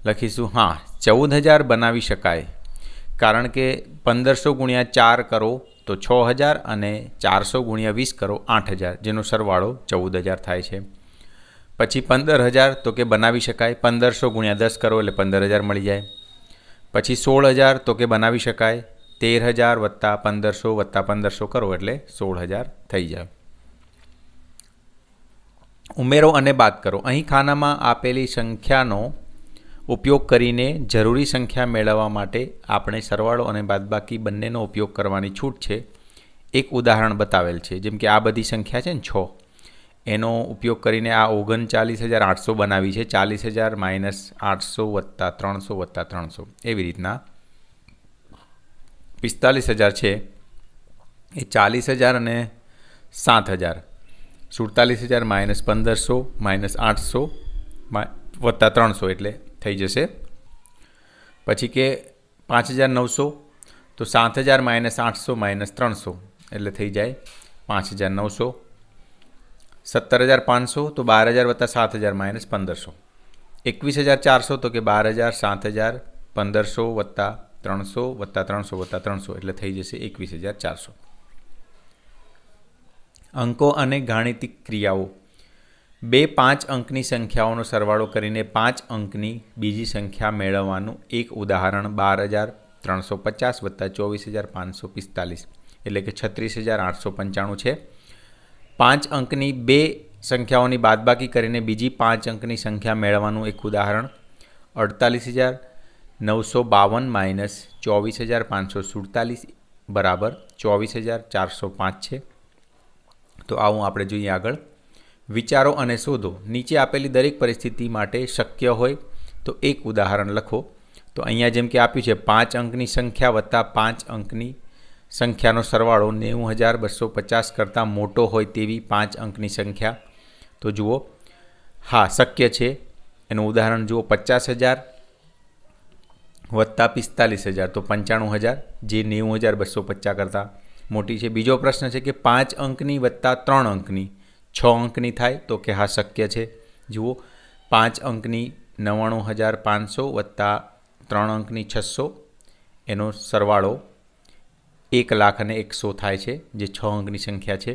લખીશું હા, 14,000 બનાવી શકાય. કારણ કે 1500 ગુણ્યા 4 કરો તો 6,000 અને 400 ગુણ્યા 20 કરો 8,000, જેનો સરવાળો 14,000 થાય છે. પછી 15,000 તો કે બનાવી શકાય. 1500 ગુણ્યા 10 કરો એટલે 15,000 મળી જાય. પછી 16,000 તો કે બનાવી શકાય. 13,000 વત્તા 1500 વત્તા 1500 કરો એટલે 16,000 થઈ જાય. ઉમેરો અને બાદ કરો. અહીં ખાનામાં આપેલી સંખ્યાનો ઉપયોગ કરીને જરૂરી સંખ્યા મેળવવા માટે આપણે સરવાળો અને બાદબાકી બંનેનો ઉપયોગ કરવાની છૂટ છે. એક ઉદાહરણ બતાવેલ છે. જેમ કે આ બધી સંખ્યા છે ને 6, એનો ઉપયોગ કરીને આ 39,800 બનાવી છે. 40,000 માઇનસ 800 વત્તા 300 વત્તા 300. એવી રીતના 45,000 છે એ 40,000 અને 7,000, 47,000 માઇનસ 1,500 માઇનસ 800 વત્તા 300 એટલે થઈ જશે. પછી કે 5,900 તો 7,000 માઇનસ 800 માઇનસ 300 એટલે થઈ જાય 5,900. 17,500 તો 12,000 વત્તા 7,000 માઇનસ 1,500. 21,400 તો કે 12,000 7,000 1,500 વત્તા 300 વત્તા 300 વત્તા 300 એટલે થઈ જશે 21,400. અંકો અને ગાણિતિક ક્રિયાઓ. 2 5 અંકની સંખ્યાઓનો સરવાળો કરીને 5 અંકની બીજી સંખ્યા મેળવવાનું એક ઉદાહરણ 12,350 વત્તા 24,545 એટલે કે 36,895 છે. 5 અંકની 2 સંખ્યાઓની બાદબાકી કરીને બીજી 5 અંકની સંખ્યા મેળવવાનું એક ઉદાહરણ 48,952 માઇનસ 24,547 બરાબર 24,405 છે. તો આવું આપણે જોઈએ આગળ. વિચારો અને શોધો. નીચે આપેલી દરેક પરિસ્થિતિ માટે શક્ય હોય તો એક ઉદાહરણ લખો. તો અહીંયા જેમ કે આપ્યું છે 5 અંકની સંખ્યા વત્તા 5 અંકની સંખ્યાનો સરવાળો 90,250 કરતાં મોટો હોય તેવી 5 અંકની સંખ્યા. તો જુઓ, હા શક્ય છે. એનું ઉદાહરણ જુઓ, 50,000 વત્તા 45,000 તો 95,000, જે 90,250 કરતાં મોટી છે. બીજો પ્રશ્ન છે કે 5 અંકની વત્તા 3 અંકની 6 અંકની થાય, તો કે હા શક્ય છે. જુઓ, 5 અંકની 99,500 વત્તા 3 અંકની 600, એનો સરવાળો 1,01,100 થાય છે, જે 6 અંકની સંખ્યા છે.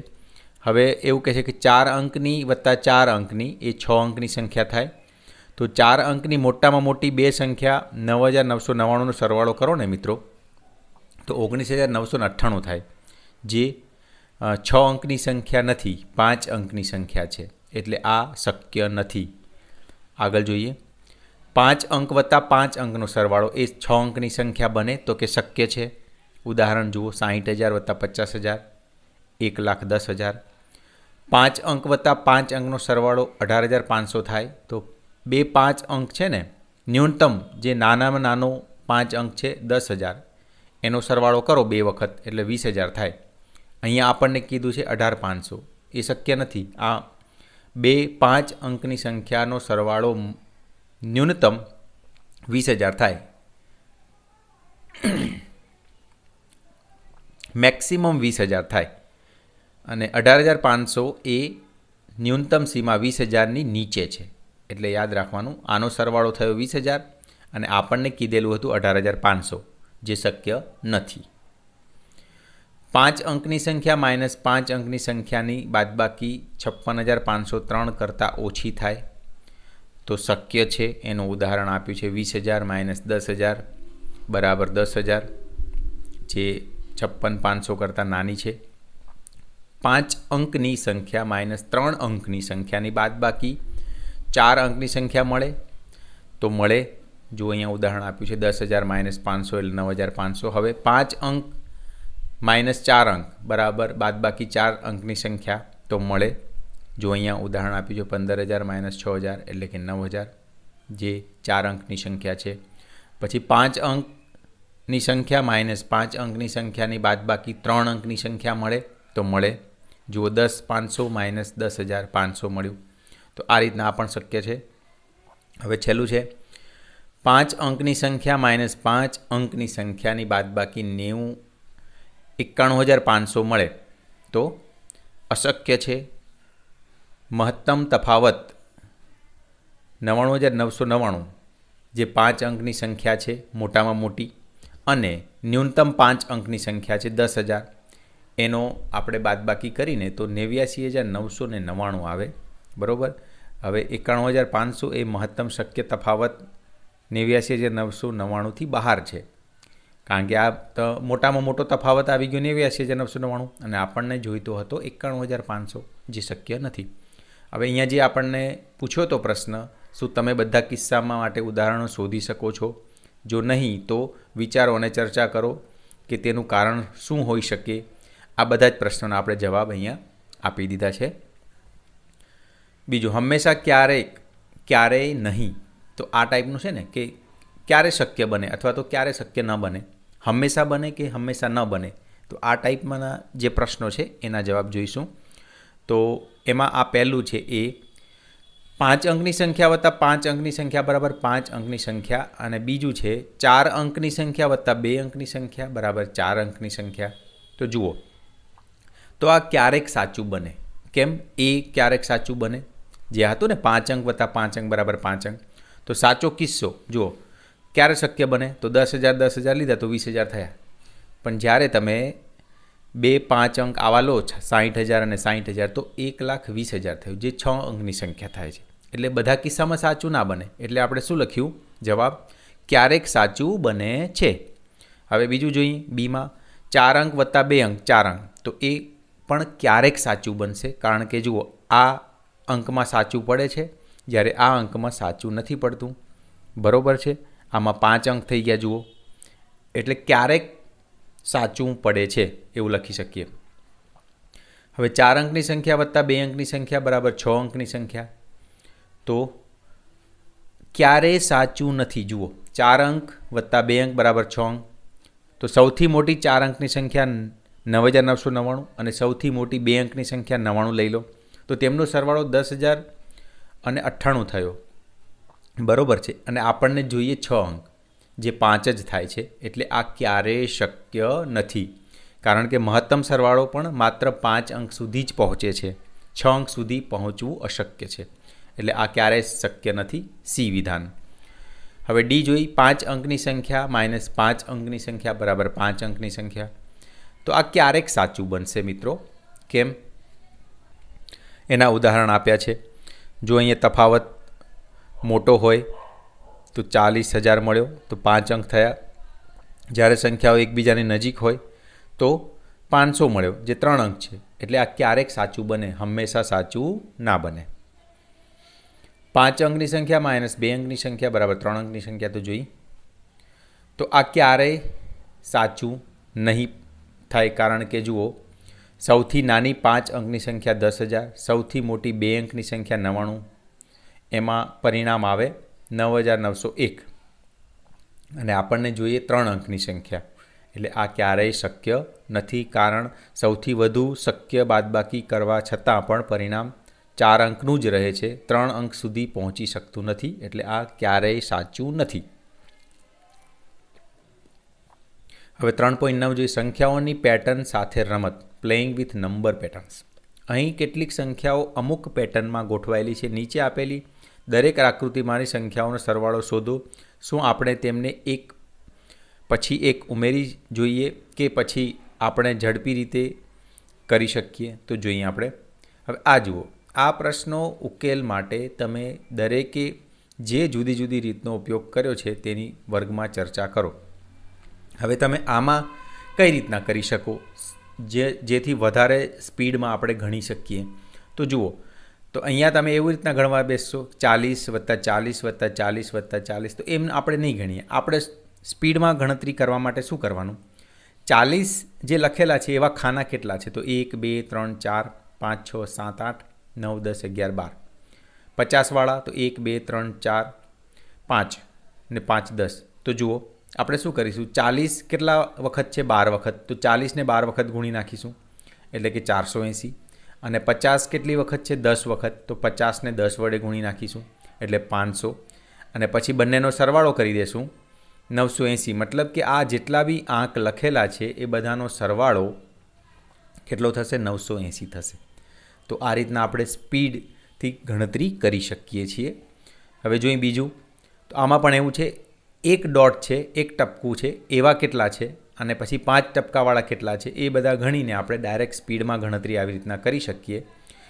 હવે એવું કહે છે કે 4 અંકની વત્તા 4 અંકની એ 6 અંકની સંખ્યા થાય. તો 4 અંકની મોટામાં મોટી બે સંખ્યા 9,999નો સરવાળો કરો ને મિત્રો, તો 19,998 થાય, જે 6 અંકની સંખ્યા નથી, 5 અંકની સંખ્યા છે. એટલે આ શક્ય નથી. આગળ જોઈએ, 5 અંક વત્તા 5 અંકનો સરવાળો એ 6 અંકની સંખ્યા બને, તો કે શક્ય છે. ઉદાહરણ જુઓ, 60,000 વત્તા 50,000 1,10,000. 5 અંક વત્તા 5 અંકનો સરવાળો 18,500 થાય. તો બે 5 અંક છે ને, ન્યૂનતમ જે નાનામાં નાનો 5 અંક છે 10,000, એનો સરવાળો કરો બે વખત એટલે 20,000 થાય. અહીંયા આપણને કીધું છે 18,500, એ શક્ય નથી. આ બે 5 અંકની સંખ્યાનો સરવાળો ન્યૂનતમ 20,000 થાય. મેક્સિમમ 20,000 થાય. અને 18,500 એ ન્યૂનતમ સીમા 20,000ની નીચે છે. એટલે યાદ રાખવાનું, આનો સરવાળો થયો 20,000 અને આપણને કીધેલું હતું 18,500, જે શક્ય નથી. 5 અંકની સંખ્યા માઇનસ 5 અંકની સંખ્યાની બાદબાકી 56,503 કરતાં ઓછી થાય, તો શક્ય છે. એનું ઉદાહરણ આપ્યું છે 20,000 માઇનસ 10,000 બરાબર 10,000, જે 56,500 કરતાં નાની છે. 5 અંકની સંખ્યા માઇનસ 3 અંકની સંખ્યાની બાદબાકી 4 અંકની સંખ્યા મળે, તો મળે. જો અહીંયા ઉદાહરણ આપ્યું છે 10,000 માઇનસ 500 એટલે 9,500. હવે 5 અંક માઇનસ 4 અંક બરાબર બાદબાકી 4 અંકની સંખ્યા, તો મળે. જો અહીંયા ઉદાહરણ આપ્યું છે 15,000 માઇનસ 6,000 એટલે કે 9,000, જે 4 અંકની સંખ્યા છે. પછી 5 અંકની સંખ્યા માઇનસ 5 અંકની સંખ્યાની બાદબાકી 3 અંકની સંખ્યા મળે, તો મળે. જુઓ, 10,500 માઇનસ 10,500 મળ્યું. તો આ રીતના આ પણ શક્ય છે. હવે છેલ્લું છે 5 અંકની સંખ્યા માઇનસ 5 અંકની સંખ્યાની બાદબાકી 91,500 મળે, તો અશક્ય છે. મહત્તમ તફાવત 99,999, જે 5 અંકની સંખ્યા છે મોટામાં મોટી, અને ન્યૂનતમ 5 અંકની સંખ્યા છે 10,000, એનો આપણે બાદબાકી કરીને તો 89,999 આવે. બરાબર. હવે 91,500 એ મહત્તમ શક્ય તફાવત 89,999થી બહાર છે, કારણ કે આ તો મોટામાં મોટો તફાવત આવી ગયો 89,999, અને આપણને જોઈતો હતો 91,500, જે શક્ય નથી. હવે અહીંયા જે આપણને પૂછ્યો તો પ્રશ્ન, શું તમે બધા કિસ્સામાં માટે ઉદાહરણો શોધી શકો છો? જો નહીં તો વિચારો અને ચર્ચા કરો કે તેનું કારણ શું હોઈ શકે. આ બધા જ પ્રશ્નોના આપણે જવાબ અહીંયા આપી દીધા છે. બીજું, હંમેશા ક્યારેય નહીં. તો આ ટાઈપનું છે ને કે ક્યારે શક્ય બને અથવા તો ક્યારે શક્ય ન બને, હંમેશા બને કે હંમેશા ન બને. તો આ ટાઈપમાંના જે પ્રશ્નો છે એના જવાબ જોઈશું. તો એમાં આ પહેલું છે એ 5 અંકની સંખ્યા વત્તા 5 અંકની સંખ્યા બરાબર 5 અંકની સંખ્યા, અને બીજું છે 4 અંકની સંખ્યા વત્તા 2 અંકની સંખ્યા બરાબર 4 અંકની સંખ્યા. તો જુઓ, તો આ ક્યારેક સાચું બને. કેમ? એ ક્યારેક સાચું બને, જે હતું ને 5 અંક વત્તા 5 અંક બરાબર 5 અંક. તો સાચો કિસ્સો જુઓ, ક્યારે શક્ય બને? તો 10,000 લીધા તો 20,000 થયા. પણ જ્યારે તમે 2 5 અંક આવા લો, 60,000 અને 60,000, તો 1,20,000 થયું, જે 6 અંકની સંખ્યા થાય છે. એટલે બધા કિસ્સામાં સાચું ના બને. એટલે આપણે શું લખ્યું? જવાબ ક્યારેક સાચું બને છે. હવે બીજું જોઈએ, બીમાં 4 અંક વત્તા 2 અંક 4 અંક, તો એ પણ ક્યારેક સાચું બનશે, કારણ કે જુઓ, આ અંકમાં સાચું પડે છે, જ્યારે આ અંકમાં સાચું નથી પડતું. બરાબર છે. આમાં 5 અંક થઈ ગયા જુઓ, એટલે ક્યારેક સાચું પડે છે એવું લખી શકીએ. હવે 4 અંકની સંખ્યા વત્તા 2 અંકની સંખ્યા બરાબર 6 અંકની સંખ્યા, તો ક્યારે સાચું નથી. જુઓ, 4 અંક વત્તા 2 અંક બરાબર 6 અંક, તો સૌથી મોટી 4 અંકની સંખ્યા 9999 અને સૌથી મોટી 2 અંકની સંખ્યા 99 લઈ લો. તો તેમનો સરવાળો 10,098 થયો, બરાબર છે. અને આપણને જોઈએ 6 અંક, જે 5 જ થાય છે. એટલે આ ક્યારેય શક્ય નથી, કારણ કે મહત્તમ સરવાળો પણ માત્ર 5 અંક સુધી જ પહોંચે છે. 6 અંક સુધી પહોંચવું અશક્ય છે. એટલે આ ક્યારેય શક્ય નથી, સી વિધાન. હવે ડી જોઈ, 5 અંકની સંખ્યા -5 અંકની સંખ્યા બરાબર 5 અંકની સંખ્યા. તો આ ક્યારેક સાચું બનશે મિત્રો. કેમ? એના ઉદાહરણ આપ્યા છે. જો અહીંયા તફાવત મોટો હોય તો 40,000 મળ્યો, તો 5 અંક થયા. જ્યારે સંખ્યાઓ એકબીજાની નજીક હોય તો 500 મળ્યો, જે 3 અંક છે. એટલે આ ક્યારેક સાચું બને, હંમેશા સાચું ના બને. 5 અંકની સંખ્યા -2 અંકની સંખ્યા બરાબર 3 અંકની સંખ્યા. તો જોઈ, તો આ ક્યારેય સાચું નહીં થાય, કારણ કે જુઓ, સૌથી નાની 5 અંકની સંખ્યા 10,000, સૌથી મોટી 2 અંકની સંખ્યા 99, એમાં પરિણામ આવે 9,901 અને આપણને જોઈએ 3 અંકની સંખ્યા. એટલે આ ક્યારેય શક્ય નથી, કારણ સૌથી વધુ શક્ય બાદબાકી કરવા છતાં પણ પરિણામ 4 અંકનું જ રહે છે, 3 અંક સુધી પહોંચી શકતું નથી. એટલે આ ક્યારેય સાચું નથી. હવે 3.9 જોઈએ, સંખ્યાઓની પેટર્ન સાથે રમત, પ્લેઇંગ વિથ નંબર પેટર્ન્સ. અહીં કેટલીક સંખ્યાઓ અમુક પેટર્નમાં ગોઠવાયેલી છે. નીચે આપેલી દરેક આકૃતિમાંની સંખ્યાઓનો સરવાળો શોધો. શું આપણે તેમને એક પછી એક ઉમેરી જોઈએ કે પછી આપણે ઝડપી રીતે કરી શકીએ? તો જોઈએ આપણે. હવે આ જુઓ, આ પ્રશ્નો ઉકેલ માટે તમે દરેકે જે જુદી જુદી રીતનો ઉપયોગ કર્યો છે તેની વર્ગમાં ચર્ચા કરો. હવે તમે આમાં કઈ રીતના કરી શકો જેથી વધારે સ્પીડમાં આપણે ગણી શકીએ? તો જુઓ, તો અહીંયા તમે એવી રીતના ગણવા બેસશો 40 + 40 + 40 + 40, તો એમ આપણે નહીં ગણીએ. આપણે સ્પીડમાં ગણતરી કરવા માટે શું કરવાનું? 40 જે લખેલા છે એવા ખાના કેટલા છે? તો 1 2 3 4 5 6 7 8 9 10 11 12. 50વાળા તો 1 2 3 4 5 ને 5 10. તો જુઓ, આપણે શું કરીશું? 40 કેટલા વખત છે? 12 વખત. તો 40ને 12 વખત ગુણી નાખીશું, એટલે કે 480. અને 50 કેટલી વખત છે? 10 વખત. તો 50ને 10 વડે ગુણી નાખીશું, એટલે 500. અને પછી બંનેનો સરવાળો કરી દેશું, 980. મતલબ કે આ જેટલા બી આંક લખેલા છે એ બધાનો સરવાળો કેટલો થશે? 980 થશે. તો આ રીતના આપણે સ્પીડથી ગણતરી કરી શકીએ છીએ. હવે જોઈએ બીજું, તો આમાં પણ એવું છે, એક ડોટ છે, એક ટપકું છે, એવા કેટલા છે, અને પછી 5 ટપકાવાળા કેટલા છે, એ બધા ગણીને આપણે ડાયરેક્ટ સ્પીડમાં ગણતરી આવી રીતના કરી શકીએ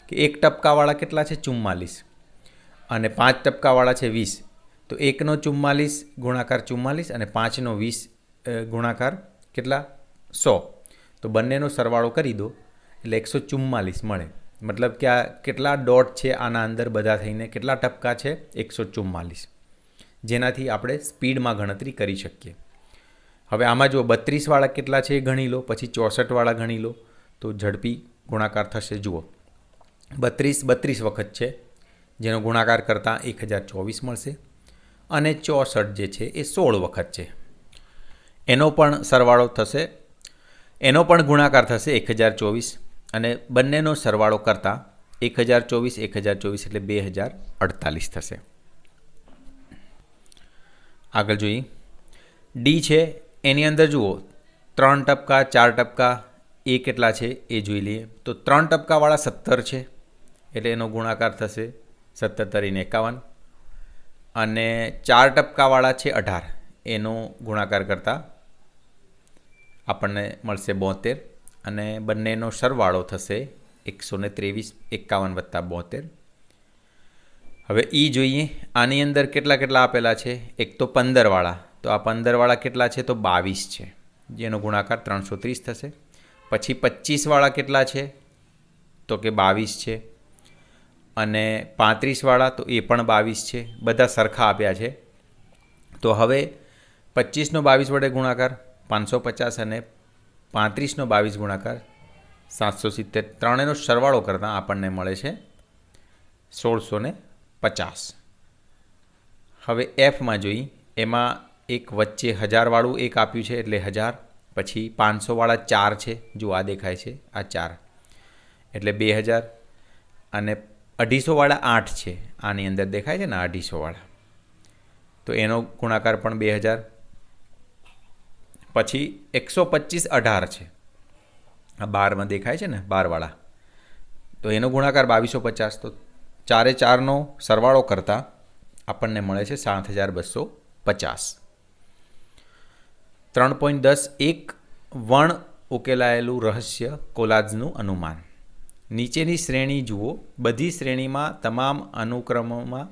કે 1 ટપકાવાળા કેટલા છે? 44. અને 5 ટપકાવાળા છે 20. તો 1નો 44 ગુણાકાર 44 અને 5નો 20 ગુણાકાર કેટલા? 100. તો બંનેનો સરવાળો કરી દો એટલે 144 મળે. મતલબ કે આ કેટલા ડોટ છે આના અંદર બધા થઈને, કેટલા ટપકા છે? 144. જેનાથી આપણે સ્પીડમાં ગણતરી કરી શકીએ. હવે આમાં જો 32વાળા કેટલા છે એ ગણી લો, પછી 64વાળા ગણી લો, તો ઝડપી ગુણાકાર થશે. જુઓ, 32 વખત છે, જેનો ગુણાકાર કરતાં 1024 મળશે. અને 64 જે છે એ 16 વખત છે, એનો પણ સરવાળો થશે, એનો પણ ગુણાકાર થશે 1024. અને બંનેનો સરવાળો કરતાં 1024 એટલે 2048 થશે. આગળ જોઈએ, ડી છે, એની અંદર જુઓ 3 ટપકા 4 ટપકા એ કેટલા છે એ જોઈ લઈએ. તો 3 ટપકાવાળા 17 છે, એટલે એનો ગુણાકાર થશે 17 × 51. અને 4 ટપકાવાળા છે 18, એનો ગુણાકાર કરતાં આપણને મળશે 72. અને બંનેનો સરવાળો થશે 123, 51 + 72. હવે ઈ જોઈએ, આની અંદર કેટલા આપેલા છે? એક તો 15વાળા, તો આ 15વાળા કેટલા છે? તો 22 છે, જેનો ગુણાકાર 330 થશે. પછી 25વાળા કેટલા છે? તો કે 22 છે. અને 35વાળા તો એ પણ 22 છે. બધા સરખા આપ્યા છે. તો હવે 25નો 22 વડે ગુણાકાર 550 અને 35નો 22 ગુણાકાર 770. ત્રણેયનો સરવાળો કરતાં આપણને મળે છે 1650. હવે એફમાં જોઈ, એમાં એક વચ્ચે 1000વાળું એક આપ્યું છે, એટલે 1000. પછી 500વાળા 4 છે, જો આ દેખાય છે, આ 4 એટલે 2000, અને 250વાળા 8 છે, આની અંદર દેખાય છે ને 250વાળા, તો એનો ગુણાકાર પણ 2000. પછી 125 18 છે, આ 12માં દેખાય છે ને 12વાળા, તો એનો ગુણાકાર 2250. તો 4 એ 4નો સરવાળો કરતાં આપણને મળે છે 7250. 3.10 એક વણ ઉકેલાયેલું રહસ્ય કોલાજનું અનુમાન. નીચેની શ્રેણી જુઓ. બધી શ્રેણીમાં તમામ અનુક્રમોમાં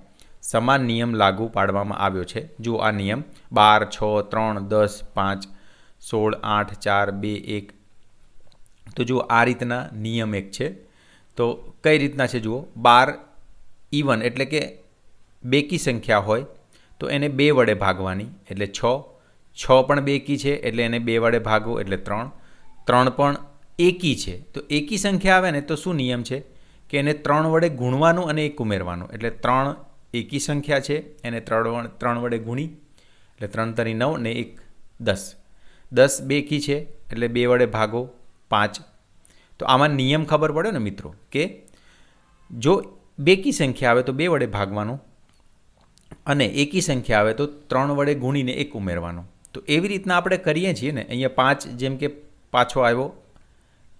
સમાન નિયમ લાગુ પાડવામાં આવ્યો છે. જુઓ આ નિયમ 12 6 3 10 5 16 8 4 2 1. તો જુઓ આ રીતના નિયમ એક છે. તો કઈ રીતના છે જુઓ, 12 ઇવન એટલે કે બેકી સંખ્યા હોય તો એને 2 વડે ભાગવાની એટલે 6. 6 પણ બેકી છે એટલે એને 2 વડે ભાગો એટલે 3. 3 પણ એકી છે, તો એકી સંખ્યા આવે ને તો શું નિયમ છે કે એને 3 વડે ગુણવાનું અને 1 ઉમેરવાનું. એટલે 3 એકી સંખ્યા છે, એને 3 વડે ગુણી એટલે 3 તરી 9 ને 1 10. 10 બેકી છે એટલે 2 વડે ભાગો 5. તો આમાં નિયમ ખબર પડ્યો ને મિત્રો, કે જો બેકી સંખ્યા આવે તો 2 વડે ભાગવાનું અને એકી સંખ્યા આવે તો 3 વડે ગુણીને 1 ઉમેરવાનું. તો એવી રીતના આપણે કરીએ છીએ ને. અહીંયા 5 જેમ કે પાછો આવ્યો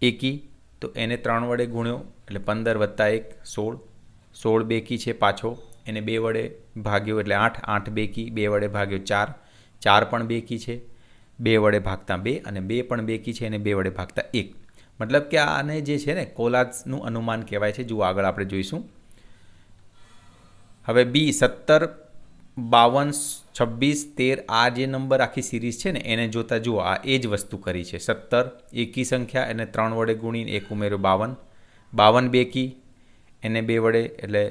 એકી, તો એને 3 વડે ગુણ્યો એટલે 15 + 1 16. 16 બેકી છે પાછો, એને 2 વડે ભાગ્યો એટલે 8. 8 બેકી, 2 વડે ભાગ્યો 4. 4 પણ બેકી છે, 2 વડે ભાગતા 2, અને 2 પણ બેકી છે, એને 2 વડે ભાગતા 1. મતલબ કે આને જે છે ને કોલાજનું અનુમાન કહેવાય છે. જુઓ આગળ આપણે જોઈશું. હવે બી 17 52 26 13 આ જે નંબર આખી સિરીઝ છે ને એને જોતા જુઓ આ એ જ વસ્તુ કરી છે. 17 એકી સંખ્યા, એને 3 વડે ગુણીને 1 ઉમેર્યો 52. 52 બેકી, એને 2 વડે એટલે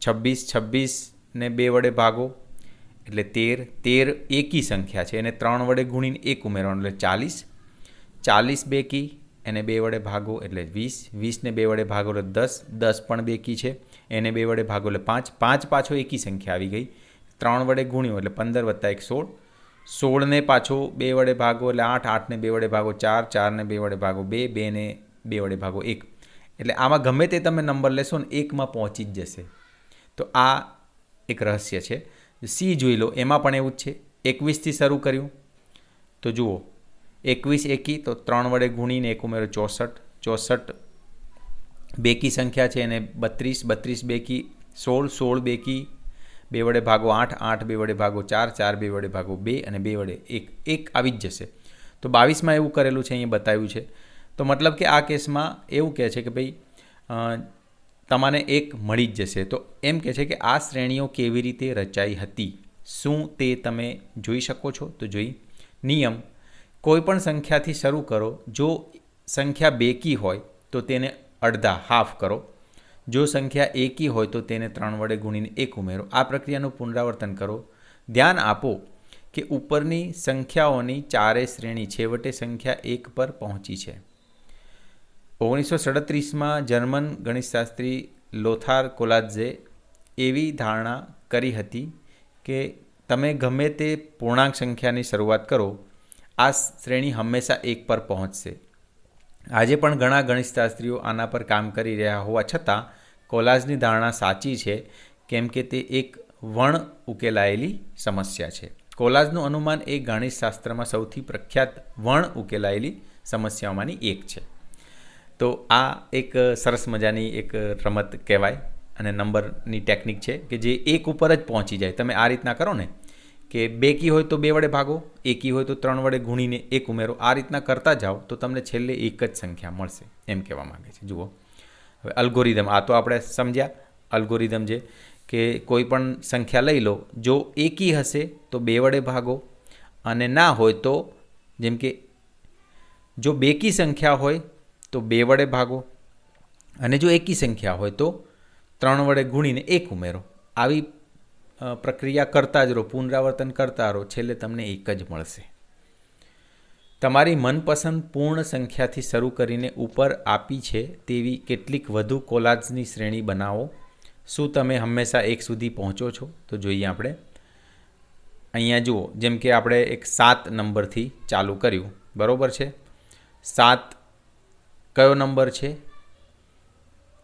26. 26 ને 2 વડે ભાગો એટલે 13. 13 એકી સંખ્યા છે, એને 3 વડે ગુણીને 1 ઉમેરવાનું એટલે 40. 40 બેકી, એને 2 વડે ભાગો એટલે 20. 20 ને 2 વડે ભાગો એટલે 10. 10 પણ બેકી છે, એને 2 વડે ભાગો એટલે 5. 5 પાછો એકી સંખ્યા આવી ગઈ, 3 વડે ગુણ્યો એટલે 15 + 1 16. 16 ને પાછો 2 વડે ભાગો એટલે 8. 8 ને 2 વડે ભાગો 4. 4 ને 2 વડે ભાગો 2. 2 ને 2 વડે ભાગો 1. એટલે આમાં ગમે તે તમે નંબર લેશો ને 1માં પહોંચી જ જશે. તો આ એક રહસ્ય છે. સી જોઈ લો, એમાં પણ એવું જ છે. 21થી શરૂ કર્યું તો જુઓ 21 એકી, તો 3 વડે ગુણીને 1 ઉમેરો 64. 64 બેકી સંખ્યા છે, એને 32. 32 બેકી, 16. 16 બેકી, 2 વડે ભાગો 8. 8 2 વડે ભાગો 4. 4 2 વડે ભાગો 2, અને 2 વડે 1. 1 આવી જ જશે. તો 22માં એવું કરેલું છે, અહીંયા બતાવ્યું છે. તો મતલબ કે આ કેસમાં એવું કહે છે કે ભાઈ તમને 1 મળી જ જશે. તો એમ કહે છે કે આ શ્રેણીઓ કેવી રીતે રચાઈ હતી, શું તે તમે જોઈ શકો છો? તો જોઈ. નિયમ: કોઈપણ સંખ્યાથી શરૂ કરો. જો સંખ્યા બેકી હોય તો તેને અડધા હાફ કરો. જો સંખ્યા એકી હોય તો તેને 3 વડે ગુણીને 1 ઉમેરો. આ પ્રક્રિયાનું પુનરાવર્તન કરો. ધ્યાન આપો કે ઉપરની સંખ્યાઓની ચારેય શ્રેણી છેવટે સંખ્યા 1 પર પહોંચી છે. 1937માં જર્મન ગણિતશાસ્ત્રી લોથાર કોલાજે એવી ધારણા કરી હતી કે તમે ગમે તે પૂર્ણાંક સંખ્યાની શરૂઆત કરો, આ શ્રેણી હંમેશા 1 પર પહોંચશે. આજે પણ ઘણા ગણિતશાસ્ત્રીઓ આના પર કામ કરી રહ્યા હોવા છતાં કોલાજની ધારણા સાચી છે, કેમ કે તે એક વણ ઉકેલાયેલી સમસ્યા છે. કોલાજનું અનુમાન એ ગણિતશાસ્ત્રમાં સૌથી પ્રખ્યાત વણ ઉકેલાયેલી સમસ્યાઓમાંની એક છે. તો આ એક સરસ મજાની એક રમત કહેવાય અને નંબરની ટેકનિક છે કે જે 1 ઉપર જ પહોંચી જાય. તમે આ રીતના કરો ને કે બેકી હોય તો 2 વડે ભાગો, એકી હોય તો 3 વડે ગુણીને 1 ઉમેરો. આ રીતના કરતા જાઓ તો તમને છેલ્લે એક જ સંખ્યા મળશે, એમ કહેવા માગે છે. જુઓ હવે અલ્ગોરિધમ, આ તો આપણે સમજ્યા. અલ્ગોરિધમ જે કે કોઈ પણ સંખ્યા લઈ લો, જો એકી હશે તો 2 વડે ભાગો, અને ના હોય તો જેમ કે જો બેકી સંખ્યા હોય તો 2 વડે ભાગો, અને જો એકી સંખ્યા હોય તો 3 વડે ગુણીને 1 ઉમેરો. આવી પ્રક્રિયા કરતા જ રહો, પુનરાવર્તન કરતા રહો, છેલ્લે તમને 1 જ મળશે. તમારી મનપસંદ પૂર્ણ સંખ્યાથી શરૂ કરીને ઉપર આપી છે તેવી કેટલીક વધુ કોલાજની શ્રેણી બનાવો. શું તમે હંમેશા 1 સુધી પહોંચો છો? તો જોઈએ આપણે. અહીંયા જુઓ, જેમ કે આપણે એક 7 નંબરથી ચાલુ કર્યું, બરાબર છે. 7 કયો નંબર છે?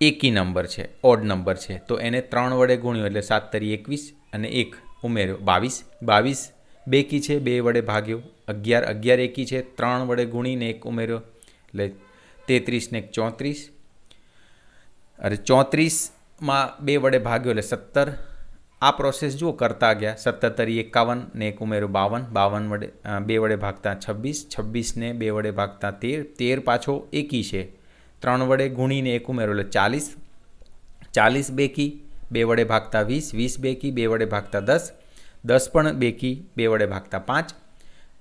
એકી નંબર છે, ઓડ નંબર છે. તો એને 3 વડે ગુણ્યો એટલે 7 તરી 21 અને 1 ઉમેર્યો 22. 22 બેકી છે, 2 વડે ભાગ્યો. 11 11 એકી છે, 3 વડે ગુણીને 1 ઉમેર્યો એટલે 33 ને 34. અરે 34માં 2 વડે ભાગ્યો એટલે 17. આ પ્રોસેસ જુઓ કરતા ગયા. 17 તરી 51 ને 1 ઉમેર્યો 52. 52 વડે 2 વડે ભાગતા 26. 26ને 2 વડે ભાગતા 13. 13 પાછો એકી છે, 3 વડે ગુણીને 1 ઉમેરો એટલે 40. 40 બેકી, 2 વડે ભાગતા 20. 20 બેકી, 2 વડે ભાગતા 10. 10 પણ બેકી, 2 વડે ભાગતા 5.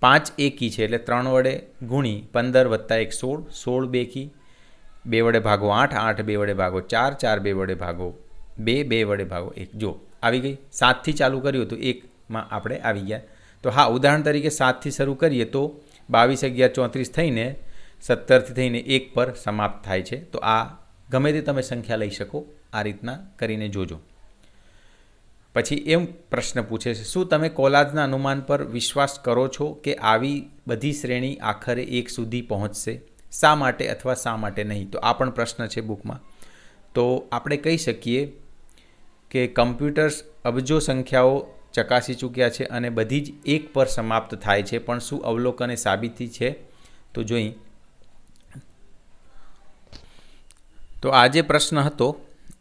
5 એકી છે એટલે 3 વડે ગુણી 15 વત્તા 1 16. 16 બેકી, 2 વડે ભાગો 8. 8 2 વડે ભાગો 4. 4 2 વડે ભાગો 2. 2 વડે ભાગો 1. જો આવી ગઈ. 7થી ચાલુ કર્યું તો 1માં આપણે આવી ગયા. તો હા, ઉદાહરણ તરીકે 7થી શરૂ કરીએ તો 22 11 34 થઈને 17થી થઈને 1 પર સમાપ્ત થાય છે. તો આ ગમે તે તમે સંખ્યા લઈ શકો, આ રીતના કરીને જોજો. પછી એમ પ્રશ્ન પૂછે છે, શું તમે કોલાજના અનુમાન પર વિશ્વાસ કરો છો કે આવી બધી શ્રેણી આખરે 1 સુધી પહોંચશે? શા માટે અથવા શા માટે નહીં? તો આ પણ પ્રશ્ન છે બુકમાં. તો આપણે કહી શકીએ કે કમ્પ્યુટર્સ અબજો સંખ્યાઓ ચકાસી ચૂક્યા છે અને બધી જ 1 પર સમાપ્ત થાય છે. પણ શું અવલોકન એ સાબિતી છે? તો જોઈ. તો આ જે પ્રશ્ન હતો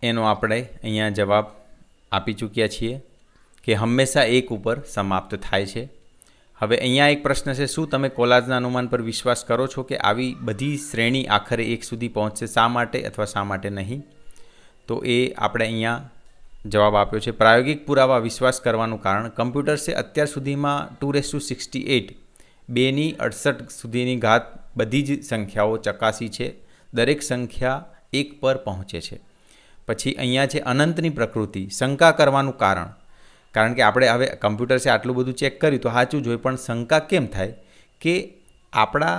એનો આપણે અહીંયા જવાબ આપી ચૂક્યા છીએ કે હંમેશા 1 ઉપર સમાપ્ત થાય છે. હવે અહીંયા એક પ્રશ્ન છે, શું તમે કોલાજના અનુમાન પર વિશ્વાસ કરો છો કે આવી બધી શ્રેણી આખરે 1 સુધી પહોંચશે? શા માટે અથવા શા માટે નહીં? તો એ આપણે અહીંયા જવાબ આપ્યો છે. પ્રાયોગિક પુરાવા વિશ્વાસ કરવાનું કારણ, કમ્પ્યુટર્સે અત્યાર સુધીમાં 2/68 2ની 68 સુધીની ઘાત બધી જ સંખ્યાઓ ચકાસી છે. દરેક સંખ્યા 1 પર પહોંચે છે. પછી અહીંયા છે અનંતની પ્રકૃતિ. શંકા કરવાનું કારણ કે આપણે હવે કમ્પ્યુટર્સે આટલું બધું ચેક કર્યું તો સાચું જ હોય, પણ શંકા કેમ થાય કે આપણા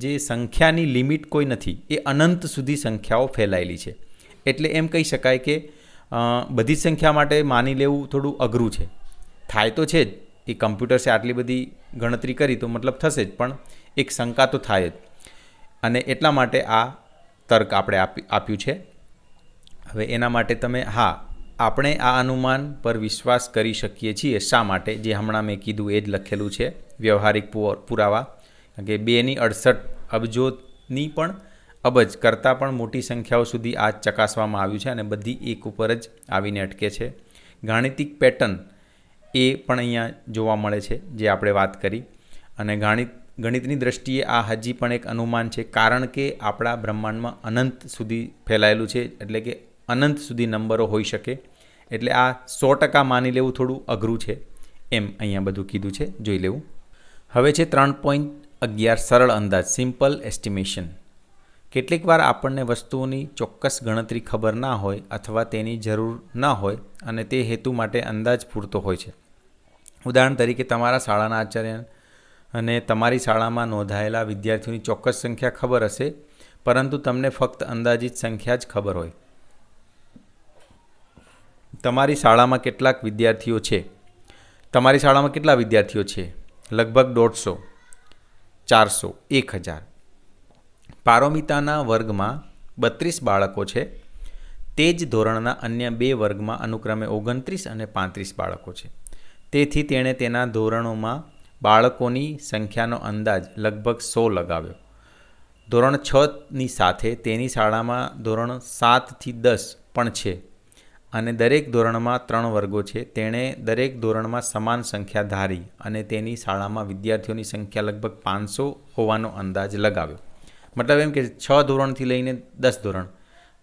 જે સંખ્યાની લિમિટ કોઈ નથી, એ અનંત સુધી સંખ્યાઓ ફેલાયેલી છે. એટલે એમ કહી શકાય કે બધી જ સંખ્યા માટે માની લેવું થોડું અઘરું છે. થાય તો છે જ, એ કમ્પ્યુટર્સે આટલી બધી ગણતરી કરી તો મતલબ થશે જ, પણ એક શંકા તો થાય જ. અને એટલા માટે આ તર્ક આપણે આપ્યું છે. હવે એના માટે તમે આપણે આ અનુમાન પર વિશ્વાસ કરી શકીએ છીએ. શા માટે? જે હમણાં મેં કીધું એ જ લખેલું છે. વ્યવહારિક પુરાવા કે 2ની 68 અબજોની પણ અબજ કરતાં પણ મોટી સંખ્યાઓ સુધી આ ચકાસવામાં આવ્યું છે અને બધી 1 ઉપર જ આવીને અટકે છે. ગાણિતિક પેટર્ન એ પણ અહીંયા જોવા મળે છે, જે આપણે વાત કરી. અને ગણિતની દ્રષ્ટિએ આ હજી પણ એક અનુમાન છે, કારણ કે આપણા બ્રહ્માંડમાં અનંત સુધી ફેલાયેલું છે, એટલે કે અનંત સુધી નંબરો હોઈ શકે. એટલે આ 100% માની લેવું થોડું અઘરું છે, એમ અહીંયા બધું કીધું છે, જોઈ લેવું. હવે છે 3.11 સરળ અંદાજ, સિમ્પલ એસ્ટિમેશન. કેટલીક વાર આપણને વસ્તુઓની ચોક્કસ ગણતરી ખબર ના હોય અથવા તેની જરૂર ના હોય અને તે હેતુ માટે અંદાજ પૂરતો હોય છે. ઉદાહરણ તરીકે તમારા શાળાના આચાર્ય અને તમારી શાળામાં નોંધાયેલા વિદ્યાર્થીઓની ચોક્કસ સંખ્યા ખબર હશે, પરંતુ તમને ફક્ત અંદાજિત સંખ્યા જ ખબર હોય. તમારી શાળામાં કેટલા વિદ્યાર્થીઓ છે? લગભગ 150, 400, 1000. પારોમિતાના વર્ગમાં 32 બાળકો છે. તે જ ધોરણના અન્ય 2 વર્ગમાં અનુક્રમે 29 અને 35 બાળકો છે. તેથી તેણે તેના ધોરણોમાં બાળકોની સંખ્યાનો અંદાજ લગભગ 100 લગાવ્યો. ધોરણ 6ની સાથે તેની શાળામાં ધોરણ 7થી 10 પણ છે અને દરેક ધોરણમાં 3 વર્ગો છે. તેણે દરેક ધોરણમાં સમાન સંખ્યા ધારી અને તેની શાળામાં વિદ્યાર્થીઓની સંખ્યા લગભગ 500 હોવાનો અંદાજ લગાવ્યો. મતલબ એમ કે 6 ધોરણથી લઈને 10 ધોરણ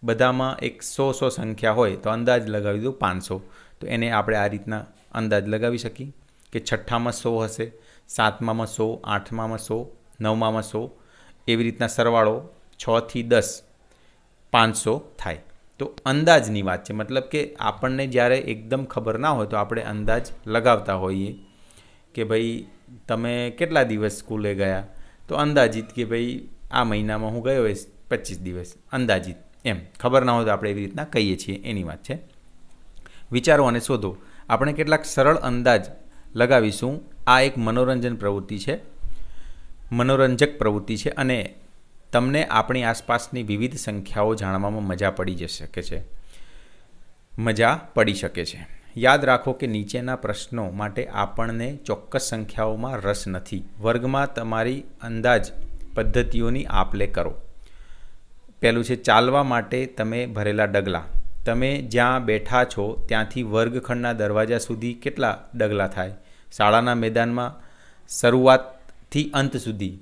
બધામાં એક 100 સંખ્યા હોય તો અંદાજ લગાવી દો 500. તો એને આપણે આ રીતના અંદાજ લગાવી શકીએ કે 6માં 100 હશે, 7માં 100, 8માં 100, 9માં 100, એવી રીતના સરવાળો 6થી 10 500 થાય. તો અંદાજની વાત છે, મતલબ કે આપણને જ્યારે એકદમ ખબર ના હોય તો આપણે અંદાજ લગાવતા હોઈએ કે ભાઈ તમે કેટલા દિવસ સ્કૂલે ગયા, તો અંદાજિત કે ભાઈ આ મહિનામાં હું ગયો હોય 25 દિવસ, અંદાજિત. એમ ખબર ના હોય તો આપણે એવી રીતના કહીએ છીએ, એની વાત છે. વિચારો અને શોધો. આપણે કેટલાક સરળ અંદાજ લગાવીશું. આ એક મનોરંજક પ્રવૃત્તિ છે અને તમને આપણી આસપાસની વિવિધ સંખ્યાઓ જાણવામાં મજા પડી શકે છે. યાદ રાખો કે નીચેના પ્રશ્નો માટે આપણને ચોક્કસ સંખ્યાઓમાં રસ નથી. વર્ગમાં તમારી અંદાજ પદ્ધતિઓની આપ-લે કરો. પહેલું છે ચાલવા માટે તમે ભરેલા ડગલા. તમે જ્યાં બેઠા છો ત્યાંથી વર્ગખંડના દરવાજા સુધી કેટલા ડગલા થાય? શાળાના મેદાનમાં શરૂઆતથી અંત સુધી,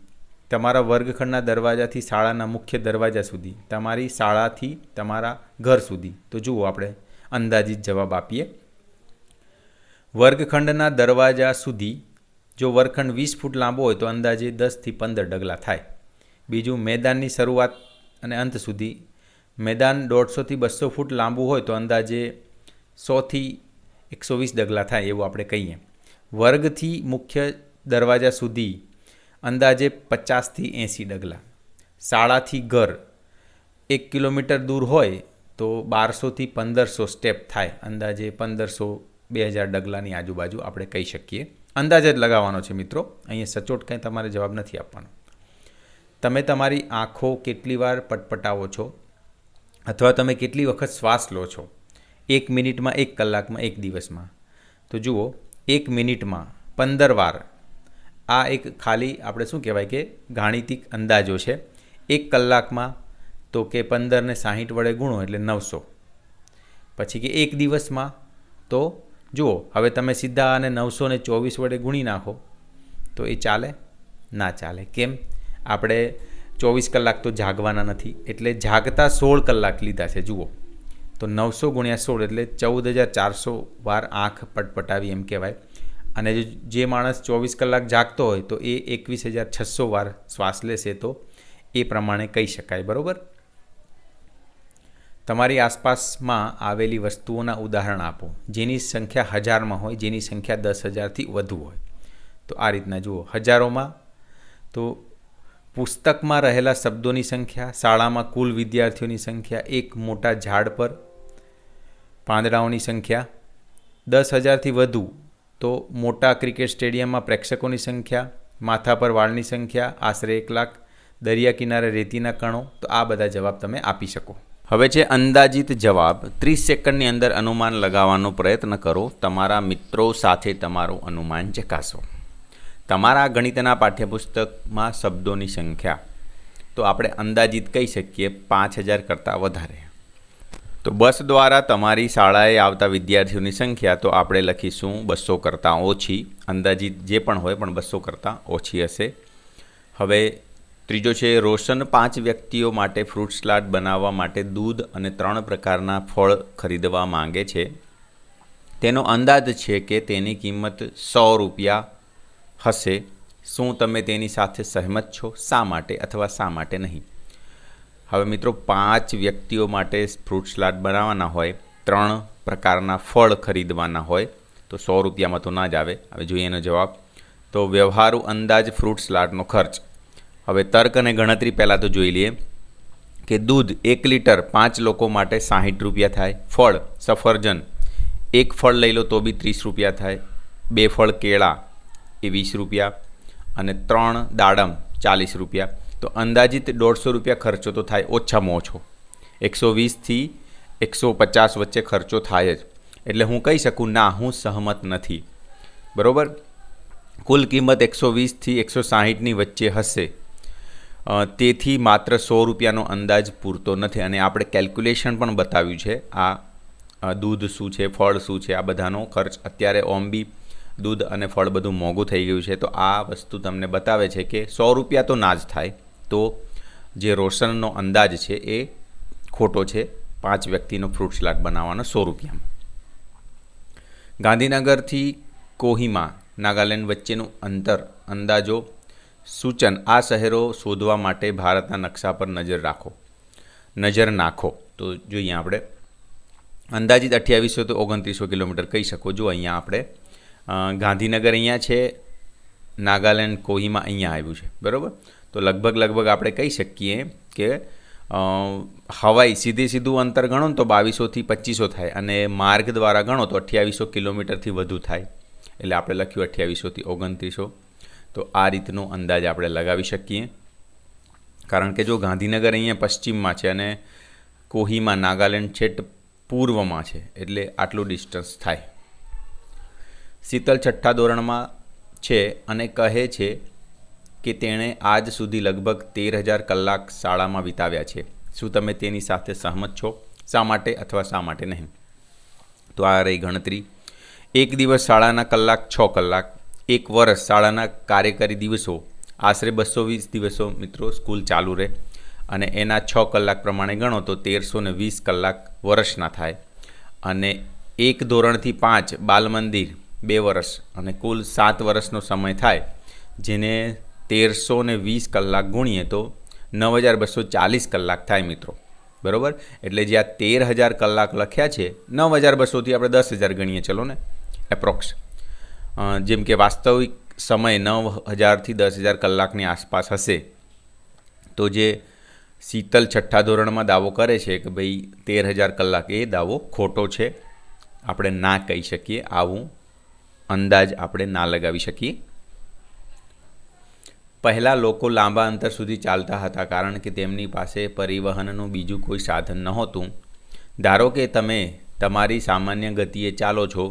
તમારા વર્ગખંડના દરવાજાથી શાળાના મુખ્ય દરવાજા સુધી, તમારી શાળાથી તમારા ઘર સુધી. તો જુઓ, આપણે અંદાજિત જવાબ આપીએ. વર્ગખંડના દરવાજા સુધી, જો વર્ગખંડ 20 ફૂટ લાંબો હોય તો અંદાજે 10 થી 15 ડગલા થાય. બીજું, મેદાનની શરૂઆત અને અંત સુધી, મેદાન 150 થી 200 ફૂટ લાંબુ હોય તો અંદાજે 100 થી 120 ડગલા થાય એવું આપણે કહીએ. વર્ગથી મુખ્ય દરવાજા સુધી અંદાજે 50 થી 80 ડગલા. શાળાથી ઘર 1 કિલોમીટર દૂર હોય તો 1200 થી 1500 સ્ટેપ થાય. અંદાજે 1500-2000 ડગલાની આજુબાજુ આપણે કહી શકીએ. અંદાજ જ લગાવવાનો છે મિત્રો, અહીંયા સચોટ કંઈ તમારે જવાબ નથી આપવાનો. તમે તમારી આંખો કેટલી વાર પટપટાવો છો અથવા તમે કેટલી વખત શ્વાસ લો છો? 1 મિનિટમાં, 1 કલાકમાં, 1 દિવસમાં? તો જુઓ, 1 મિનિટમાં 15 વાર. આ એક ખાલી આપણે શું કહેવાય કે ગાણિતિક અંદાજો છે. 1 કલાકમાં તો કે 15 ને 60 વડે ગુણો એટલે 900. પછી કે 1 દિવસમાં તો જુઓ, હવે તમે સીધા આને 924 વડે ગુણી નાખો તો એ ચાલે? ના ચાલે. કેમ? આપણે 24 કલાક તો જાગવાના નથી, એટલે જાગતા 16 કલાક લીધા છે. જુઓ, તો 900 ગુણ્યા 16 એટલે 14,400 વાર આંખ પટપટાવી એમ કહેવાય. અને જે માણસ 24 કલાક જાગતો હોય તો એ 21,600 વાર શ્વાસ લેશે, તો એ પ્રમાણે કહી શકાય. બરાબર? તમારી આસપાસમાં આવેલી વસ્તુઓના ઉદાહરણ આપો જેની સંખ્યા હજારમાં હોય, જેની સંખ્યા 10,000થી વધુ હોય. તો આ રીતના જુઓ, હજારોમાં તો પુસ્તકમાં રહેલા શબ્દોની સંખ્યા, શાળામાં કુલ વિદ્યાર્થીઓની સંખ્યા, એક મોટા ઝાડ પર પાંદડાઓની સંખ્યા. 10,000થી વધુ તો મોટા ક્રિકેટ સ્ટેડિયમમાં પ્રેક્ષકોની સંખ્યા, માથા પર વાળની સંખ્યા આશરે 1 લાખ, દરિયા કિનારે રેતીના કણો. તો આ બધા જવાબ તમે આપી શકો. હવે છે અંદાજિત જવાબ. 30 સેકન્ડની અંદર અનુમાન લગાવવાનો પ્રયત્ન કરો. તમારા મિત્રો સાથે તમારું અનુમાન ચકાસો. તમારા ગણિતના પાઠ્યપુસ્તકમાં શબ્દોની સંખ્યા તો આપણે અંદાજિત કહી શકીએ 5,000 કરતાં વધારે. તો બસ દ્વારા તમારી શાળાએ આવતા વિદ્યાર્થીઓની સંખ્યા તો આપણે લખીશું 200 કરતાં ઓછી. અંદાજિત જે પણ હોય પણ 200 કરતાં ઓછી હશે. હવે ત્રીજો છે, રોશન 5 વ્યક્તિઓ માટે ફ્રૂટ સલાડ બનાવવા માટે દૂધ અને 3 પ્રકારના ફળ ખરીદવા માંગે છે. તેનો અંદાજ છે કે તેની કિંમત 100 રૂપિયા હશે. શું તમે તેની સાથે સહમત છો? શા માટે અથવા શા માટે નહીં? હવે મિત્રો, 5 વ્યક્તિઓ માટે ફ્રૂટ સલાડ બનાવવાના હોય, 3 પ્રકારના ફળ ખરીદવાના હોય તો 100 રૂપિયામાં તો ના જ આવે. હવે જોઈએ એનો જવાબ. તો વ્યવહારુ અંદાજ ફ્રૂટ સલાડનો ખર્ચ. હવે તર્ક અને ગણતરી પહેલાં તો જોઈ લઈએ કે દૂધ 1 લીટર 5 લોકો માટે 60 રૂપિયા થાય. ફળ સફરજન 1 ફળ લઈ લો તો બી 30 રૂપિયા થાય. 2 ફળ કેળા એ 20 રૂપિયા અને 3 દાડમ 40 રૂપિયા. તો અંદાજિત 150 રૂપિયા ખર્ચો તો થાય ઓછામાં ઓછો. 120થી 150 વચ્ચે ખર્ચો થાય જ. એટલે હું કહી શકું ના, હું સહમત નથી. બરાબર? કુલ કિંમત 120થી 160ની વચ્ચે હશે. તેથી માત્ર 100 રૂપિયાનો અંદાજ પૂરતો નથી. અને આપણે કેલ્ક્યુલેશન પણ બતાવ્યું છે. આ દૂધ શું છે, ફળ શું છે, આ બધાનો ખર્ચ. અત્યારે ઓમ બી દૂધ અને ફળ બધું મોંઘું થઈ ગયું છે. તો આ વસ્તુ તમને બતાવે છે કે 100 રૂપિયા તો ના જ થાય. તો જે રોશનનો અંદાજ છે એ ખોટો છે. 5 વ્યક્તિનો ફ્રૂટ સલાડ બનાવવાનો 100 રૂપિયામાં. ગાંધીનગરથી કોહિમા નાગાલેન્ડ વચ્ચેનું અંતર અંદાજો સૂચન. આ શહેરો શોધવા માટે ભારતના નકશા પર નજર નાખો. તો જોઈએ આપણે અંદાજિત 2800 તો 2900 કિલોમીટર કહી શકો. જો અહીંયા આપણે ગાંધીનગર અહીંયા છે, નાગાલેન્ડ કોહિમા અહીંયા આવ્યું છે. બરાબર? તો લગભગ આપણે કહી શકીએ કે હવાઈ સીધું અંતર ગણો તો 2200થી 2500 થાય અને માર્ગ દ્વારા ગણો તો 2800 કિલોમીટરથી વધુ થાય. એટલે આપણે લખ્યું 2800થી 2900. તો આ રીતનો અંદાજ આપણે લગાવી શકીએ, કારણ કે જો ગાંધીનગર અહીંયા પશ્ચિમમાં છે અને કોહિમા નાગાલેન્ડ છેટ પૂર્વમાં છે, એટલે આટલું ડિસ્ટન્સ થાય. શીતલ 6થા ધોરણમાં છે અને કહે છે કે તેણે આજ સુધી લગભગ 13,000 કલાક શાળામાં વિતાવ્યા છે. શું તમે તેની સાથે સહમત છો? શા માટે અથવા શા માટે નહીં? તો આ રહી ગણતરી. એક દિવસ શાળાના કલાક 6 કલાક, એક વર્ષ શાળાના કાર્યકારી દિવસો આશરે 220 દિવસો મિત્રો સ્કૂલ ચાલુ રહે અને એના 6 કલાક પ્રમાણે ગણો તો 1320 કલાક વર્ષના થાય. અને 1 ધોરણથી 5 બાલ મંદિર 2 વર્ષ અને કુલ 7 વર્ષનો સમય થાય, જેને 1320 કલાક ગુણીએ તો 9240 કલાક થાય મિત્રો. બરાબર? એટલે જે આ 13,000 કલાક લખ્યા છે, 9200થી આપણે 10,000 ગણીએ ચલો ને એપ્રોક્સ. જેમ કે વાસ્તવિક સમય 9,000થી 10,000 કલાકની આસપાસ હશે. તો જે શીતલ 6થા ધોરણમાં દાવો કરે છે કે ભાઈ 13,000 કલાક, એ દાવો ખોટો છે. આપણે ના કહી શકીએ, આવું અંદાજ આપણે ના લગાવી શકીએ. પહેલાં લોકો લાંબા અંતર સુધી ચાલતા હતા કારણ કે તેમની પાસે પરિવહનનું બીજું કોઈ સાધન નહોતું. ધારો કે તમે તમારી સામાન્ય ગતિએ ચાલો છો,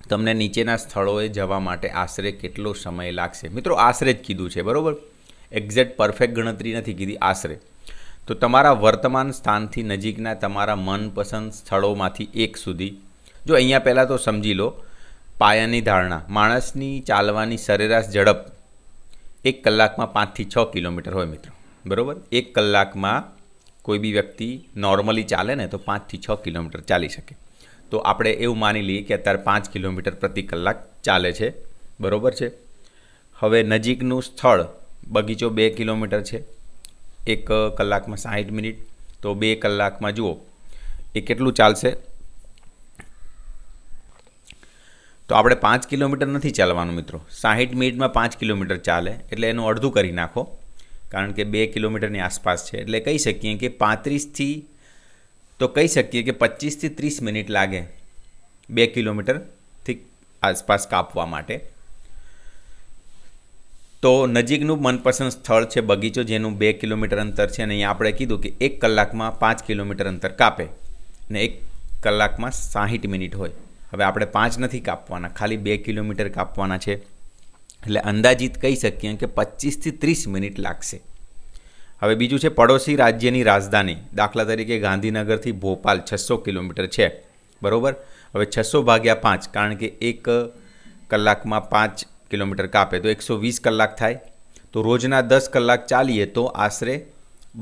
તમને નીચેના સ્થળોએ જવા માટે આશરે કેટલો સમય લાગશે? મિત્રો આશરે જ કીધું છે, બરાબર? એક્ઝેક્ટ પરફેક્ટ ગણતરી નથી કીધી, આશરે. તો તમારા વર્તમાન સ્થાનથી નજીકના તમારા મનપસંદ સ્થળોમાંથી એક સુધી. જો અહીંયા પહેલાં તો સમજી લો પાયાની ધારણા, માણસની ચાલવાની સરેરાશ ઝડપ 1 કલાકમાં 5થી 6 કિલોમીટર હોય મિત્રો. બરાબર? 1 કલાકમાં કોઈ બી વ્યક્તિ નોર્મલી ચાલે ને તો 5થી 6 કિલોમીટર ચાલી શકે. તો આપણે એવું માની લઈએ કે અત્યારે 5 કિલોમીટર પ્રતિ કલાક ચાલે છે. બરાબર છે? હવે નજીકનું સ્થળ બગીચો 2 કિલોમીટર છે, 1 કલાકમાં 60 મિનિટ. તો 2 કલાકમાં જુઓ એ કેટલું ચાલશે? તો આપણે 5 કિલોમીટર નથી ચાલવાનું મિત્રો, 60 મિનિટમાં 5 કિલોમીટર ચાલે એટલે એનું અડધું કરી નાખો, કારણ કે 2 કિલોમીટરની આસપાસ છે. એટલે કહી શકીએ કે 25થી 30 મિનિટ લાગે 2 કિલોમીટરથી આસપાસ કાપવા માટે. તો નજીકનું મનપસંદ સ્થળ છે બગીચો, જેનું 2 કિલોમીટર અંતર છે, અને અહીંયા આપણે કીધું કે 1 કલાકમાં 5 કિલોમીટર અંતર કાપે ને 1 કલાકમાં 60 મિનિટ હોય. હવે આપણે 5 નથી કાપવાના, ખાલી 2 કિલોમીટર કાપવાના છે, એટલે અંદાજિત કહી શકીએ કે 25થી 30 મિનિટ લાગશે. હવે બીજું છે પડોશી રાજ્યની રાજધાની, દાખલા તરીકે ગાંધીનગરથી ભોપાલ 600 કિલોમીટર છે. બરાબર? હવે 600 ભાગ્યા 5, કારણ કે 1 કલાકમાં 5 કિલોમીટર કાપે તો 120 કલાક થાય. તો રોજના 10 કલાક ચાલીએ તો આશરે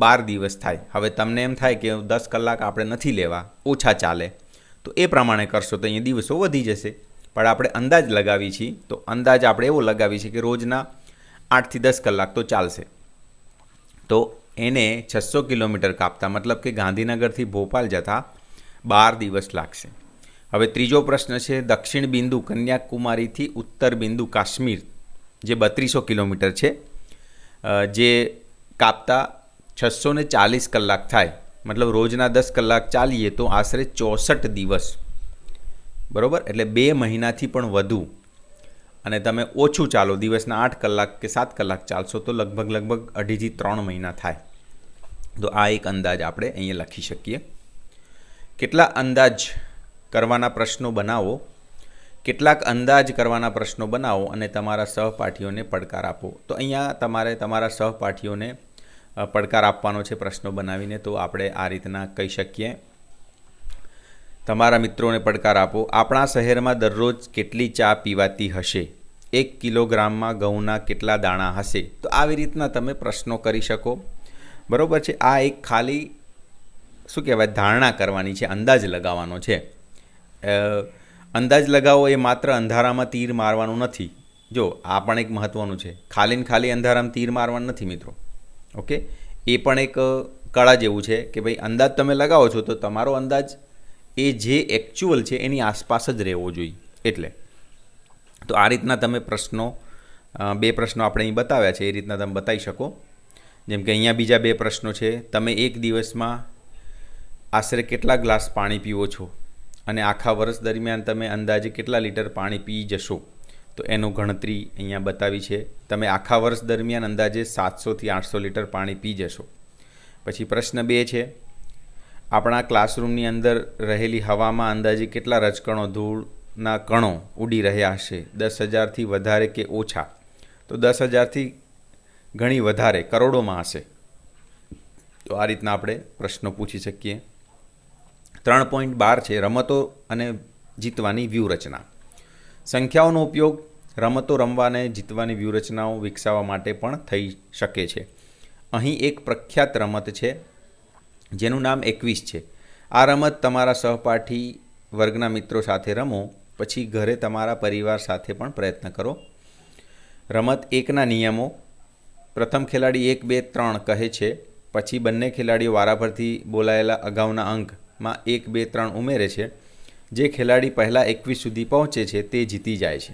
12 દિવસ થાય. હવે તમને એમ થાય કે 10 કલાક આપણે નથી લેવા, ઓછા ચાલે, તો એ પ્રમાણે કરશો તો અહીંયા દિવસો વધી જશે. પણ આપણે અંદાજ લગાવી છીએ, તો અંદાજ આપણે એવો લગાવી છે કે રોજના 8થી 10 કલાક તો ચાલશે. તો એને 600 કિલોમીટર કાપતા મતલબ કે ગાંધીનગરથી ભોપાલ જતાં 12 દિવસ લાગશે. હવે ત્રીજો પ્રશ્ન છે દક્ષિણ બિંદુ કન્યાકુમારીથી ઉત્તર બિંદુ કાશ્મીર, જે 3200 કિલોમીટર છે, જે કાપતા 640 કલાક થાય. મતલબ રોજના 10 કલાક ચાલીએ તો આશરે 64 દિવસ. બરાબર? એટલે 2 મહિનાથી પણ વધુ. અને તમે ઓછું ચાલો, દિવસના 8 કલાક કે 7 કલાક ચાલશો તો લગભગ 2.5થી 3 મહિના થાય. તો આ એક અંદાજ આપણે અહીંયા લખી શકીએ. કેટલા અંદાજ કરવાના પ્રશ્નો બનાવો, કેટલાક અંદાજ કરવાના પ્રશ્નો બનાવો અને તમારા સહપાઠીઓને પડકાર આપો. તો અહીંયા તમારે તમારા સહપાઠીઓને પડકાર આપવાનો છે પ્રશ્નો બનાવીને. તો આપણે આ રીતના કહી શકીએ, તમારા મિત્રોને પડકાર આપો. આપણા શહેરમાં દરરોજ કેટલી ચા પીવાતી હશે? 1 કિલોગ્રામમાં ઘઉંના કેટલા દાણા હશે? તો આવી રીતના તમે પ્રશ્નો કરી શકો. બરાબર છે? આ એક ખાલી શું કહેવાય, ધારણા કરવાની છે, અંદાજ લગાવવાનો છે. અંદાજ લગાવો એ માત્ર અંધારામાં તીર મારવાનું નથી. જો આ પણ એક મહત્ત્વનું છે, ખાલી અંધારામાં તીર મારવાનું નથી મિત્રો. ઓકે? એ પણ એક કળા જેવું છે કે ભાઈ અંદાજ તમે લગાવો છો તો તમારો અંદાજ એ જે એકચ્યુઅલ છે એની આસપાસ જ રહેવો જોઈએ. એટલે તો આ રીતના તમે પ્રશ્નો, 2 પ્રશ્નો આપણે અહીં બતાવ્યા છે, એ રીતના તમે બતાવી શકો. જેમ કે અહીંયા બીજા 2 પ્રશ્નો છે. તમે એક દિવસમાં આશરે કેટલા ગ્લાસ પાણી પીવો છો? અને આખા વર્ષ દરમિયાન તમે અંદાજે કેટલા લીટર પાણી પી જશો, તો એનું ગણતરી અહીંયા બતાવી છે. તમે આખા વર્ષ દરમિયાન અંદાજે 700થી 800 લીટર પાણી પી જશો. પછી પ્રશ્ન 2 છે, આપણા ક્લાસરૂમની અંદર રહેલી હવામાં અંદાજે કેટલા રજકણો ધૂળના કણો ઉડી રહ્યા હશે, 10,000થી વધારે કે ઓછા? તો 10,000થી ઘણી વધારે, કરોડોમાં હશે. તો આ રીતના આપણે પ્રશ્નો પૂછી શકીએ. 3.12 છે, રમતો અને જીતવાની વ્યૂહરચના. સંખ્યાઓનો ઉપયોગ રમતો રમવા અને જીતવાની વ્યૂહરચનાઓ વિકસાવવા માટે પણ થઈ શકે છે. અહીં એક પ્રખ્યાત રમત છે જેનું નામ 21 છે. આ રમત તમારા સહપાઠી વર્ગના મિત્રો સાથે રમો, પછી ઘરે તમારા પરિવાર સાથે પણ પ્રયત્ન કરો. રમત 1ના નિયમો: પ્રથમ ખેલાડી 1, 2, 3 કહે છે, પછી બંને ખેલાડીઓ વારાફરતી બોલાયેલા અગાઉના અંકમાં 1, 2, 3 ઉમેરે છે. જે ખેલાડી પહેલાં 21 સુધી પહોંચે છે તે જીતી જાય છે.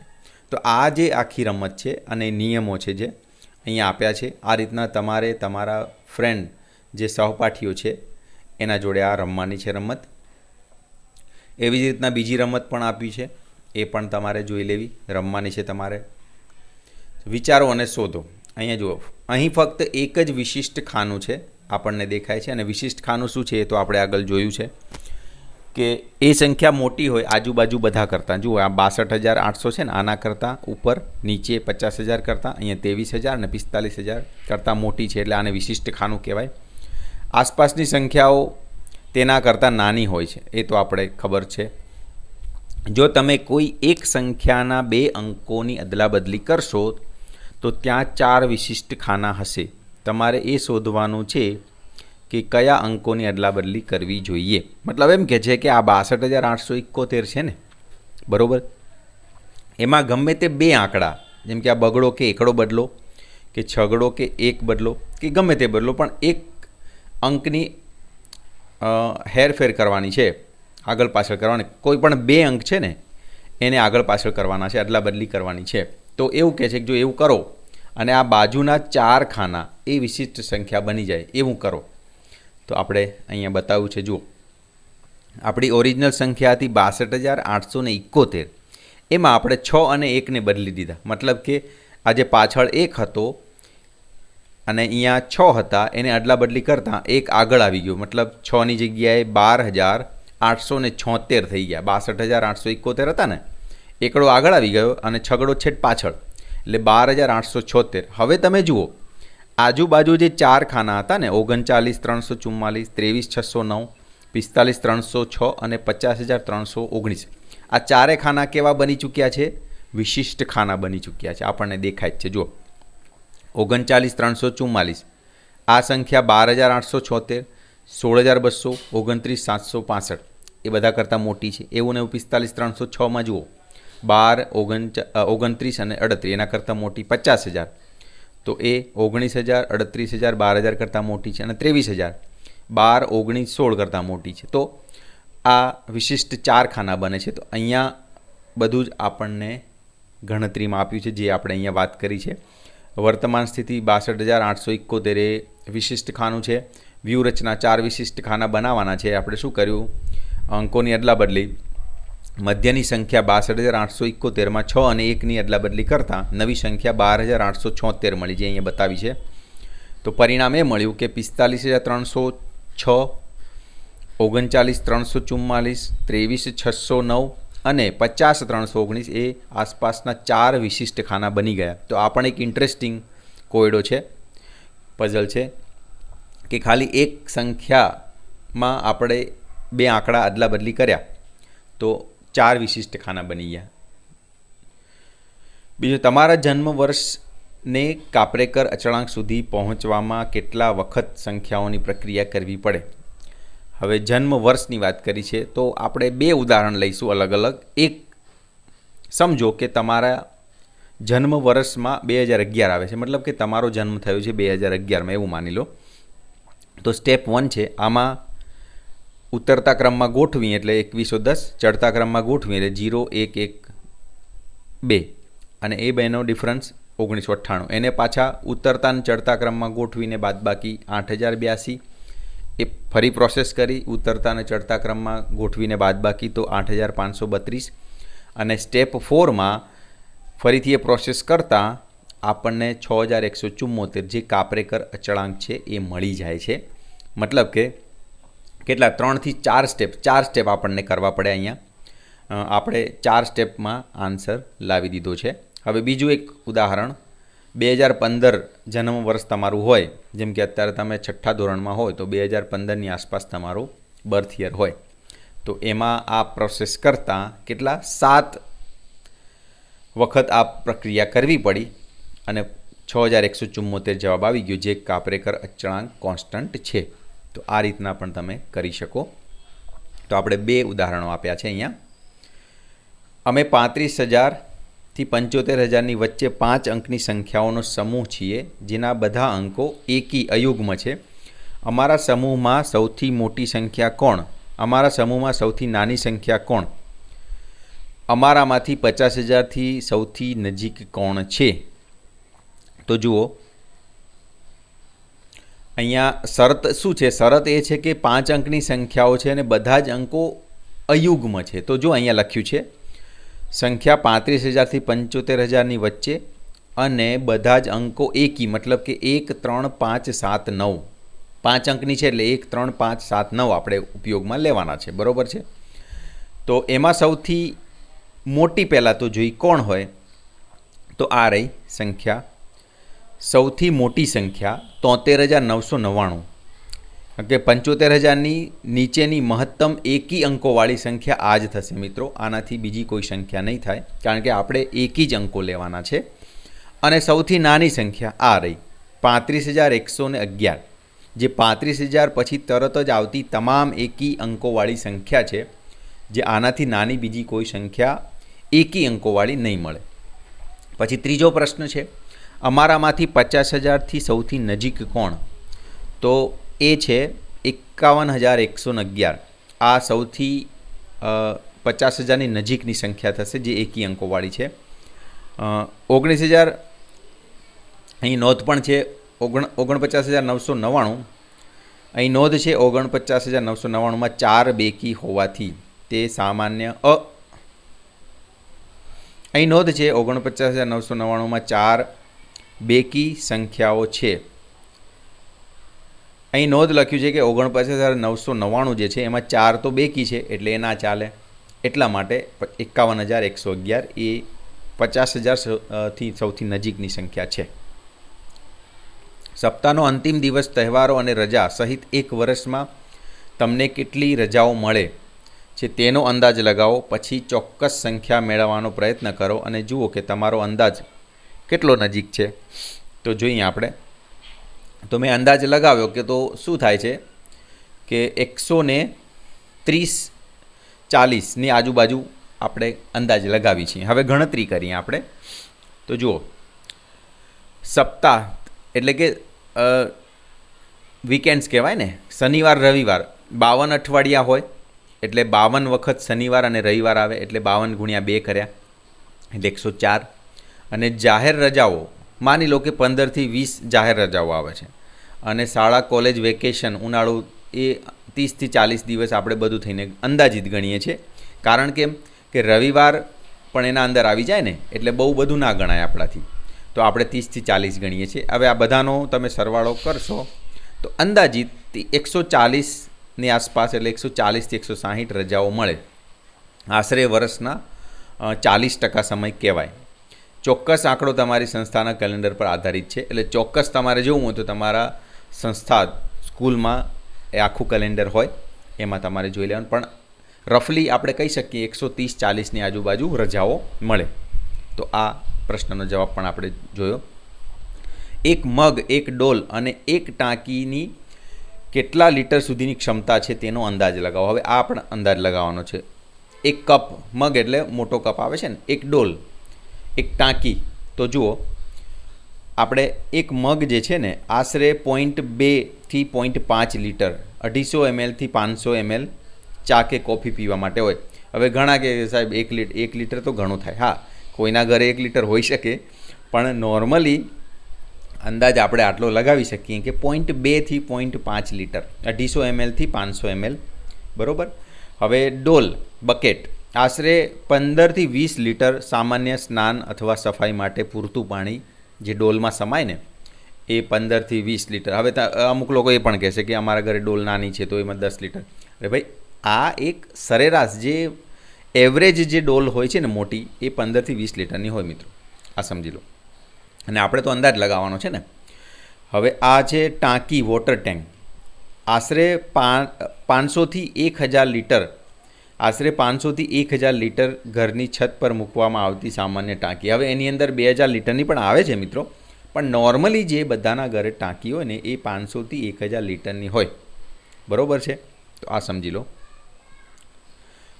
તો આ જે આખી રમત છે અને નિયમો છે જે અહીંયા આપ્યા છે, આ રીતના તમારે તમારા ફ્રેન્ડ જે સહપાઠીઓ છે એના જોડે આ રમવાની છે રમત. એવી જ રીતના બીજી રમત પણ આપી છે, એ પણ તમારે જોઈ લેવી, રમવાની છે તમારે. વિચારો અને શોધો. અહીંયા જુઓ, અહીં ફક્ત એક જ વિશિષ્ટ ખાનું છે આપણને દેખાય છે, અને વિશિષ્ટ ખાનું શું છે એ તો આપણે આગળ જોયું છે કે એ સંખ્યા મોટી હોય આજુબાજુ બધા કરતાં. જુઓ, આ 62,800 છે ને, આના કરતાં ઉપર નીચે 50,000 કરતાં, અહીંયા 23,000 અને 45,000 કરતાં મોટી છે, એટલે આને વિશિષ્ટ ખાનું કહેવાય. આસપાસની સંખ્યાઓ તેના કરતાં નાની હોય છે, એ તો આપણે ખબર છે. જો તમે કોઈ એક સંખ્યાના 2 અંકોની અદલાબદલી કરશો તો ત્યાં 4 વિશિષ્ટ ખાના હશે. તમારે એ શોધવાનું છે કે કયા અંકોની અદલાબદલી કરવી જોઈએ. મતલબ એમ કહે છે કે આ 62,871 છે ને, બરાબર, એમાં ગમે તે 2 આંકડા, જેમ કે આ બગડો કે એકડો બદલો, કે છગડો કે 1 બદલો, કે ગમે તે બદલો, પણ એક અંકની હેરફેર કરવાની છે, આગળ પાછળ કરવાની. કોઈ પણ 2 અંક છે ને એને આગળ પાછળ કરવાના છે, અદલાબદલી કરવાની છે. તો એવું કહે છે કે જો એવું કરો અને આ બાજુના 4 ખાના એ વિશિષ્ટ સંખ્યા બની જાય, એવું કરો. તો આપણે અહીંયા બતાવ્યું છે. જુઓ, આપણી ઓરિજિનલ સંખ્યા હતી 62,871. એમાં આપણે 6 અને 1ને બદલી દીધા. મતલબ કે આજે પાછળ 1 હતો અને અહીંયા 6 હતા, એને અદલાબદલી કરતાં 1 આગળ આવી ગયો. મતલબ 6ની જગ્યાએ 12,876 થઈ ગયા. 62,871 હતા ને, એકડો આગળ આવી ગયો અને છગડો છેટ પાછળ, એટલે 12,876. હવે તમે જુઓ, આજુબાજુ જે 4 ખાના હતા ને, 39,344, 23,609, 45,306 અને 50,319, આ 4 ખાના કેવા બની ચૂક્યા છે? વિશિષ્ટ ખાના બની ચૂક્યા છે, આપણને દેખાય જ છે. જુઓ, 39,344 આ સંખ્યા 12,876, 16,200, 29,765 એ બધા કરતાં મોટી છે. એવું ને એવું 45,306માં જુઓ, 12, 29 અને 38 એના કરતાં મોટી. 50,000 તો એ 19,000, 38,000, 12,000 કરતાં મોટી છે, અને 23,000 12, 19, 16 કરતાં મોટી છે. તો આ વિશિષ્ટ 4 ખાના બને છે. તો અહીંયા બધું જ આપણને ગણતરીમાં આપ્યું છે, જે આપણે અહીંયા વાત કરી છે. વર્તમાન સ્થિતિ 62,871 એ વિશિષ્ટ ખાનું છે. વ્યૂહરચના 4 વિશિષ્ટ ખાના બનાવવાના છે. આપણે શું કર્યું? અંકોની અદલાબદલી. મધ્યની સંખ્યા 62,871માં 6 અને 1ની અદલાબદલી કરતાં નવી સંખ્યા 12,876 મળી, જે અહીંયા બતાવી છે. તો પરિણામ એ મળ્યું કે 45,306, 39,344, 23,609 અને 50,319 એ આસપાસના 4 વિશિષ્ટ ખાના બની ગયા. તો આ પણ એક ઇન્ટરેસ્ટિંગ કોયડો છે, પઝલ છે, કે ખાલી એક સંખ્યામાં આપણે 2 આંકડા અદલાબદલી કર્યા તો 4 વિશિષ્ટ ખાના બની ગયા. બીજું, તમારા જન્મ વર્ષને કાપરેકર અચળાંક સુધી પહોંચવામાં કેટલા વખત સંખ્યાઓની પ્રક્રિયા કરવી પડે? હવે જન્મ વર્ષની વાત કરી છે તો આપણે 2 ઉદાહરણ લઈશું અલગ અલગ. એક સમજો કે તમારા જન્મ વર્ષમાં 2011 આવે છે, મતલબ કે તમારો જન્મ થયો છે 2011માં, એવું માની લો. તો સ્ટેપ 1 છે, આમાં ઉતરતા ક્રમમાં ગોઠવી એટલે 2110, ચડતા ક્રમમાં ગોઠવી એટલે 0, 1, 1, 2 અને એ બેનો ડિફરન્સ 1998. એને પાછા ઉતરતા અને ચડતા ક્રમમાં ગોઠવીને બાદબાકી 8,082, એ ફરી પ્રોસેસ કરી ઉતરતા અને ચડતા ક્રમમાં ગોઠવીને બાદબાકી તો 8532 અને સ્ટેપ 4માં ફરીથી એ પ્રોસેસ કરતાં આપણને 6174 જે કાપરેકર અચળાંક છે એ મળી જાય છે. મતલબ કે કેટલા 3 થી 4 સ્ટેપ આપણને કરવા પડે. અહીંયા આપણે 4 સ્ટેપમાં આન્સર લાવી દીધો છે. હવે બીજું એક ઉદાહરણ, 2015 જન્મ વર્ષ તમારું હોય, જેમ કે અત્યારે તમે 6ઠ્ઠા ધોરણમાં હોય તો 2015ની આસપાસ તમારું બર્થ યર હોય, તો એમાં આ પ્રોસેસ કરતાં કેટલા 7 વખત આ પ્રક્રિયા કરવી પડી અને 6174 જવાબ આવી ગયો, જે કાપરેકર અચળાંક કોન્સ્ટન્ટ છે. તો આ રીતના પણ તમે કરી શકો. તો આપણે 2 ઉદાહરણો આપ્યા છે અહીંયા. અમે 35,000થી 75,000ની વચ્ચે 5 અંકની સંખ્યાઓનો સમૂહ છીએ, જેના બધા અંકો એકી અયુગ્મ છે. અમારા સમૂહમાં સૌથી મોટી સંખ્યા કોણ? અમારા સમૂહમાં સૌથી નાની સંખ્યા કોણ? અમારામાંથી 50,000થી સૌથી નજીક કોણ છે? તો જુઓ, અહીંયા શરત શું છે? શરત એ છે કે 5 અંકની સંખ્યાઓ છે અને બધા જ અંકો અયુગ્મ છે. તો જો અહીંયા લખ્યું છે સંખ્યા 35,000થી 75,000ની વચ્ચે અને બધા જ અંકો એકી, મતલબ કે 1, 3, 5, 7, 9 5 અંકની છે એટલે 1, 3, 5, 7, 9 આપણે ઉપયોગમાં લેવાના છે. બરાબર છે. તો એમાં સૌથી મોટી પહેલાં તો જોઈ કોણ હોય, તો આ રહી સંખ્યા. સૌથી મોટી સંખ્યા 73,999, કે 75,000ની નીચેની મહત્તમ એકી અંકોવાળી સંખ્યા આ જ થશે મિત્રો. આનાથી બીજી કોઈ સંખ્યા નહીં થાય, કારણ કે આપણે એકી જ અંકો લેવાના છે. અને સૌથી નાની સંખ્યા આ રહી 35,111, જે 35,000 પછી તરત જ આવતી તમામ એકી અંકોવાળી સંખ્યા છે, જે આનાથી નાની બીજી કોઈ સંખ્યા એકી અંકોવાળી નહીં મળે. પછી ત્રીજો પ્રશ્ન છે, અમારામાંથી 50,000થી સૌથી નજીક કોણ? તો એ છે 51,111. આ સૌથી 50,000ની નજીકની સંખ્યા થશે, જે એકી અંકોવાળી છે. 19,000 અહીં નોંધ પણ છે. 49,999 અહીં નોંધ છે. 49,999માં 4 બેકી હોવાથી તે સામાન્ય અહીં નોંધ છે. 49,999માં 4 બેકી સંખ્યાઓ છે. અહીં નોંધ લખ્યું છે કે 49,999 જે છે એમાં 4 તો બેકી છે, એટલે એ ના ચાલે. એટલા માટે 51,111 એ 50,000થી સૌથી નજીકની સંખ્યા છે. સપ્તાહનો અંતિમ દિવસ, તહેવારો અને રજા સહિત એક વર્ષમાં તમને કેટલી રજાઓ મળે છે તેનો અંદાજ લગાવો. પછી ચોક્કસ સંખ્યા મેળવવાનો પ્રયત્ન કરો અને જુઓ કે તમારો અંદાજ કેટલો નજીક છે. તો જોઈએ આપણે. તો મેં અંદાજ લગાવ્યો કે તો શું થાય છે કે 130-40ની આજુબાજુ આપણે અંદાજ લગાવી છીએ. હવે ગણતરી કરીએ આપણે. તો જુઓ, સપ્તાહ એટલે કે વીકેન્ડ્સ કહેવાય ને, શનિવાર રવિવાર 52 અઠવાડિયા હોય, એટલે 52 વખત શનિવાર અને રવિવાર આવે, એટલે 52 ગુણ્યા 2 કર્યા એટલે 104. અને જાહેર રજાઓ માની લો કે 15થી 20 જાહેર રજાઓ આવે છે, અને શાળા કોલેજ વેકેશન ઉનાળુ એ 30થી 40 દિવસ આપણે બધું થઈને અંદાજિત ગણીએ છીએ. કારણ કે રવિવાર પણ એના અંદર આવી જાય ને, એટલે બહુ બધું ના ગણાય આપણાથી, તો આપણે 30થી 40 ગણીએ છીએ. હવે આ બધાનો તમે સરવાળો કરશો તો અંદાજિત 140ની આસપાસ, એટલે 140થી 160 રજાઓ મળે. આશરે વર્ષના 40% સમય કહેવાય. ચોક્કસ આંકડો તમારી સંસ્થાના કેલેન્ડર પર આધારિત છે, એટલે ચોક્કસ તમારે જોવું હોય તો તમારા સંસ્થા સ્કૂલમાં એ આખું કેલેન્ડર હોય, એમાં તમારે જોઈ લેવાનું. પણ રફલી આપણે કહી શકીએ 130-40ની આજુબાજુ રજાઓ મળે. તો આ પ્રશ્નનો જવાબ પણ આપણે જોયો. એક મગ, એક ડોલ અને એક ટાંકીની કેટલા લીટર સુધીની ક્ષમતા છે તેનો અંદાજ લગાવો. હવે આ પણ અંદાજ લગાવવાનો છે. એક કપ, મગ એટલે મોટો કપ આવે છે ને, એક ડોલ, એક ટાંકી. તો જુઓ, આપણે એક મગ જે છે ને આશરે 0.2થી 0.5 લીટર, 250 mlથી 500 ml ચા કે કોફી પીવા માટે હોય. હવે ઘણા કે સાહેબ 1 લીટર તો ઘણું થાય. હા, કોઈના ઘરે 1 લીટર હોઈ શકે, પણ નોર્મલી અંદાજ આપણે આટલો લગાવી શકીએ કે 0.2 થી 0.5 લીટર, 250 ml થી 500 ml, બરાબર. હવે ડોલ બકેટ આશરે 15 થી 20 લીટર સામાન્ય સ્નાન અથવા સફાઈ માટે પૂરતું પાણી જે ડોલમાં સમાય ને એ 15 થી 20 લીટર. હવે અમુક લોકો એ પણ કહેશે કે અમારા ઘરે ડોલ નાની છે તો એમાં 10 લીટર. અરે ભાઈ, આ એક સરેરાશ જે એવરેજ જે ડોલ હોય છે ને મોટી, એ 15 થી 20 લીટરની હોય મિત્રો, આ સમજી લો. અને આપણે તો અંદાજ લગાવવાનો છે ને. હવે આ છે ટાંકી, વોટર ટેન્ક, આશરે 500 થી 1000 લીટર, આશરે 500 થી 1000 લીટર ઘરની છત પર મૂકવામાં આવતી સામાન્ય ટાંકી. હવે એની અંદર 2000 લીટરની પણ આવે છે મિત્રો, પણ નોર્મલી જે બધાના ઘરે ટાંકી હોય ને એ 500 થી 1000 લીટરની હોય, બરાબર છે. તો આ સમજી લો.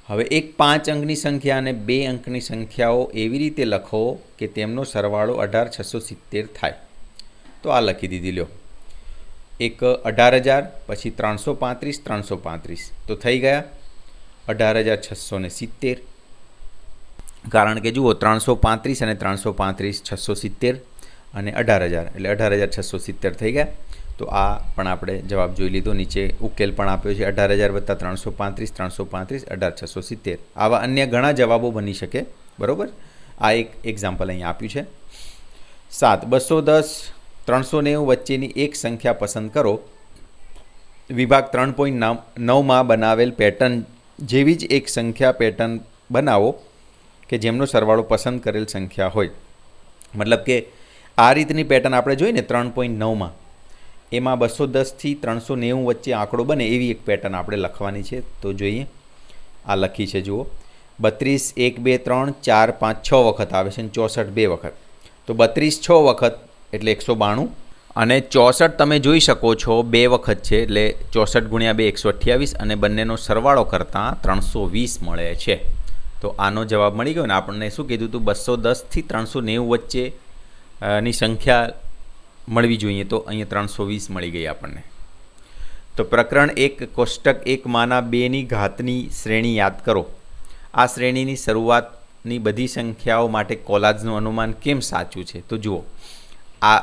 હવે એક 5 અંકની સંખ્યા અને 2 અંકની સંખ્યાઓ એવી રીતે લખો કે તેમનો સરવાળો 18670 થાય. તો આ લખી દીધી લ્યો. એક 18000, પછી 335, 335 તો થઈ ગયા 18670. કારણ કે જુઓ 335 અને 335 670 અને 18000 એટલે 18670 થઈ ગયા. તો આ પણ આપણે જવાબ જોઈ લીધો. નીચે ઉકેલ પણ આપ્યો છે 18000 વત્તા 335, 335 18670. આવા અન્ય ઘણા જવાબો બની શકે, બરાબર. આ એક એક્ઝામ્પલ અહીં આપ્યું છે. 7 210 390 વચ્ચેની એક સંખ્યા પસંદ કરો. વિભાગ 3.9માં બનાવેલ પેટર્ન જેવી જ એક સંખ્યા પેટર્ન બનાવો કે જેમનો સરવાળો પસંદ કરેલ સંખ્યા હોય. મતલબ કે આ રીતની પેટર્ન આપણે જોઈએ ને 3.9માં, એમાં 210 થી 390 વચ્ચે આંકડો બને એવી એક પેટર્ન આપણે લખવાની છે. તો જોઈએ, આ લખી છે જુઓ. 32 1 2 3 4 5 6 વખત આવે છે અને 64 2 વખત. તો 32 6 વખત એટલે 192 અને 64 તમે જોઈ શકો છો 2 વખત છે એટલે 64 ગુણ્યા 2 128 અને બંનેનો સરવાળો કરતાં 320 મળે છે. તો આનો જવાબ મળી ગયો ને. આપણને શું કીધું હતું? 210 થી 390 વચ્ચે ની સંખ્યા મળવી જોઈએ, તો અહીંયા 320 મળી ગઈ આપણને. તો પ્રકરણ 1 કોષ્ટક 1માંના 2ની ઘાતની શ્રેણી યાદ કરો. આ શ્રેણીની શરૂઆતની બધી સંખ્યાઓ માટે કોલાજનું અનુમાન કેમ સાચું છે? તો જુઓ, આ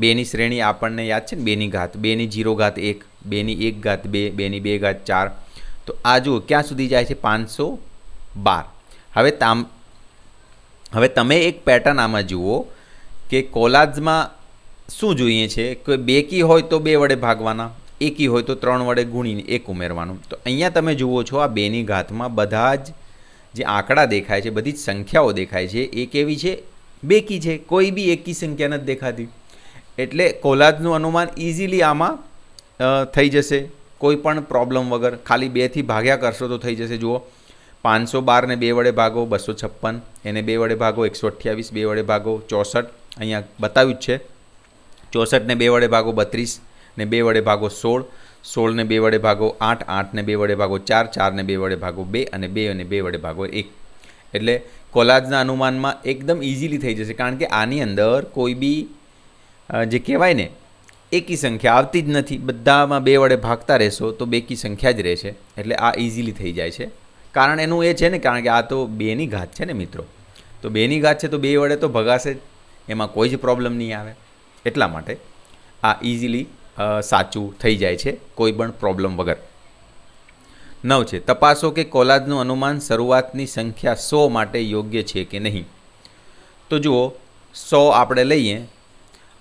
2ની શ્રેણી આપણને યાદ છે ને, 2ની ઘાત, 2ની 0 ઘાત 1, 2ની 1 ઘાત 2, 2ની 2 ઘાત 4. તો આ જુઓ ક્યાં સુધી જાય છે? 512. હવે તમે એક પેટર્ન આમાં જુઓ કે કોલાજમાં શું જોઈએ છે કે બેકી હોય તો 2 વડે ભાગવાના, એકી હોય તો 3 વડે ગુણીને 1 ઉમેરવાનું. તો અહીંયા તમે જુઓ છો આ 2ની ઘાતમાં બધા જ જે આંકડા દેખાય છે, બધી જ સંખ્યાઓ દેખાય છે, એ કેવી છે? બેકી છે. કોઈ બી એકી સંખ્યા નથી દેખાતી. એટલે કોલાજનું અનુમાન ઇઝીલી આમાં થઈ જશે, કોઈ પણ પ્રોબ્લેમ વગર. ખાલી 2થી ભાગ્યા કરશો તો થઈ જશે. જુઓ, 512 ને 2 વડે ભાગો 256, એને 2 વડે ભાગો 128, 2 વડે ભાગો 64, અહીંયા બતાવ્યું જ છે. 64 ને 2 વડે ભાગો 32, ને 2 વડે ભાગો 16, 16 ને 2 વડે ભાગો 8, 8 ને 2 વડે ભાગો 4, 4 ને 2 વડે ભાગો 2 અને 2 અને 2 વડે ભાગો 1. એટલે કોલાજના અનુમાનમાં એકદમ ઇઝીલી થઈ જશે, કારણ કે આની અંદર કોઈ બી જે કહેવાય ને એકી સંખ્યા આવતી જ નથી. બધામાં 2 વડે ભાગતા રહેશો તો બેકી સંખ્યા જ રહેશે. એટલે આ ઇઝીલી થઈ જાય છે. કારણ એનું એ છે ને, કારણ કે આ તો 2ની ઘાત છે ને મિત્રો. તો 2ની ઘાત છે તો 2 વડે તો ભગાશે જ, એમાં કોઈ જ પ્રોબ્લેમ નહીં આવે. એટલા માટે આ ઇઝીલી સાચું થઈ જાય છે કોઈ પણ પ્રોબ્લેમ વગર. 9 છે, તપાસો કે કોલાજનું અનુમાન શરૂઆતની સંખ્યા 100 માટે યોગ્ય છે કે નહીં. તો જુઓ, 100 આપણે લઈએ,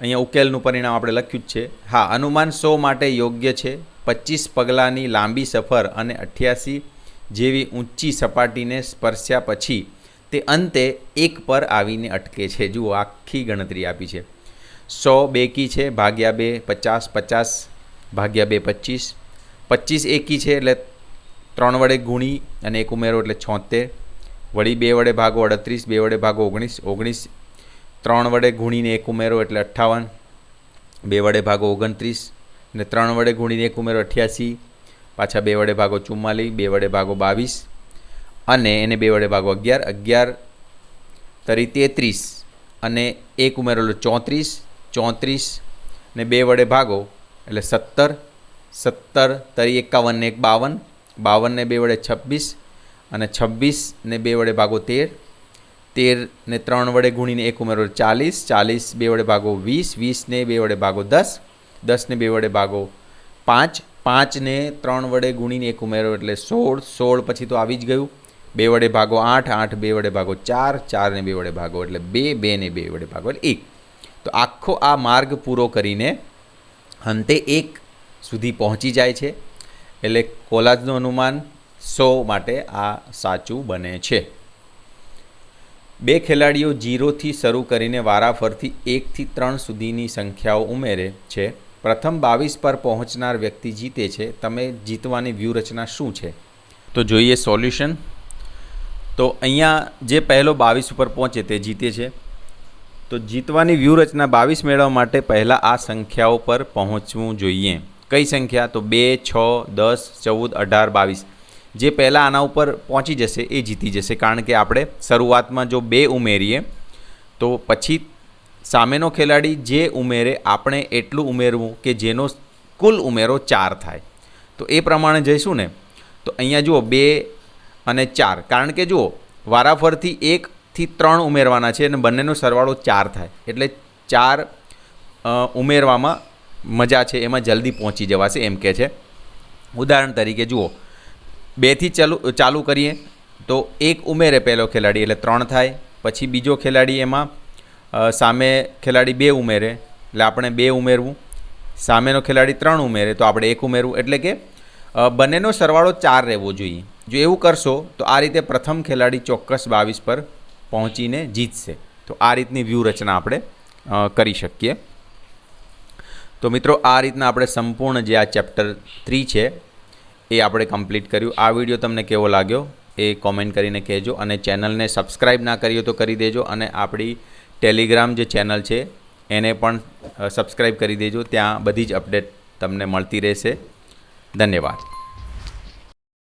અહીંયા ઉકેલનું પરિણામ આપણે લખ્યું જ છે. હા, અનુમાન 100 માટે યોગ્ય છે. 25 પગલાંની લાંબી સફર અને 88 જેવી ઊંચી સપાટીને સ્પર્શ્યા પછી તે અંતે 1 પર આવીને અટકે છે. જુઓ, આખી ગણતરી આપી છે. 100 બેકી છે, ભાગ્યા 2 50, 50 ભાગ્યા 2 25, 25 એકી છે એટલે 3 વડે ગુણી અને 1 ઉમેરો એટલે 76, વળી 2 વડે ભાગો 38, 2 વડે ભાગો 19, 19 3 વડે ગુણીને 1 ઉમેરો એટલે 58, 2 વડે ભાગો 29 ને 3 વડે ગુણીને 1 ઉમેરો 88, પાછા 2 વડે ભાગો 44, 2 વડે ભાગો 22 અને એને 2 વડે ભાગો 11, 11 તરી 33 અને 1 ઉમેરો એટલે 34, 34 ને 2 વડે ભાગો એટલે 17, 17 તરી 51 ને 1 52, 52 ને 2 વડે 26 અને 26 ને 2 વડે ભાગો 13, 13 ને 3 વડે ગુણીને 1 ઉમેરો 40, 40 2 વડે ભાગો 20, 20 ને 2 વડે ભાગો 10, 10 ને 2 વડે ભાગો 5, 5 ને 3 વડે ગુણીને 1 ઉમેરો એટલે 16, 16 પછી તો આવી જ ગયું, 2 વડે ભાગો 8, 8 2 વડે ભાગો 4, 4 ને 2 વડે ભાગો એટલે 2, 2 ને 2 વડે ભાગો એટલે 1. તો આખો આ માર્ગ પૂરો કરીને અંતે 1 સુધી પહોંચી જાય છે, એટલે કોલાજનું અનુમાન 100 માટે આ સાચું બને છે. 2 ખેલાડીઓ 0થી શરૂ કરીને વારાફરતી 1થી 3 સુધીની સંખ્યાઓ ઉમેરે છે. પ્રથમ 22 પર પહોંચનાર વ્યક્તિ જીતે છે. તમે જીતવાની વ્યૂહરચના શું છે? તો જોઈએ સોલ્યુશન. તો અહીંયા જે પહેલો 22 ઉપર પહોંચે તે જીતે છે. તો જીતવાની વ્યૂહરચના 22 મેળવવા માટે પહેલાં આ સંખ્યાઓ પર પહોંચવું જોઈએ. કઈ સંખ્યા? તો 2, 6, 10, 14, 18, 22. જે પહેલાં આના ઉપર પહોંચી જશે એ જીતી જશે, કારણ કે આપણે શરૂઆતમાં જો 2 ઉમેરીએ તો પછી સામેનો ખેલાડી જે ઉમેરે આપણે એટલું ઉમેરવું કે જેનો કુલ ઉમેરો 4 થાય. તો એ પ્રમાણે જઈશું ને. તો અહીંયા જુઓ 2 અને 4, કારણ કે જુઓ વારાફરતી 1થી 3 ઉમેરવાના છે અને બંનેનો સરવાળો 4 થાય, એટલે 4 ઉમેરવામાં મજા છે, એમાં જલ્દી પહોંચી જવાશે એમ કહે છે. ઉદાહરણ તરીકે જુઓ 2થી ચાલુ કરીએ તો 1 ઉમેરે પહેલો ખેલાડી એટલે 3 થાય, પછી બીજો ખેલાડી એમાં સામે ખેલાડી 2 ઉમેરે એટલે આપણે 2 ઉમેરવું, સામેનો ખેલાડી 3 ઉમેરે તો આપણે 1 ઉમેરવું, એટલે કે બંનેનો સરવાળો 4 રહેવો જોઈએ. જો એવું કરશો તો આ રીતે પ્રથમ ખેલાડી ચોક્કસ 22 પર પહોંચીને જીતશે. તો આ રીતની વ્યૂહરચના આપણે કરી શકીએ. તો મિત્રો આ રીતના આપણે સંપૂર્ણ જે આ ચેપ્ટર 3 છે એ આપણે કમ્પ્લીટ કર્યું. આ વિડીયો તમને કેવો લાગ્યો એ કોમેન્ટ કરીને કહેજો, અને ચેનલને સબસ્ક્રાઈબ ના કરી હોય તો કરી દેજો, અને આપણી ટેલિગ્રામ જે ચેનલ છે એને પણ સબસ્ક્રાઈબ કરી દેજો. ત્યાં બધી જ અપડેટ તમને મળતી રહેશે. ધન્યવાદ.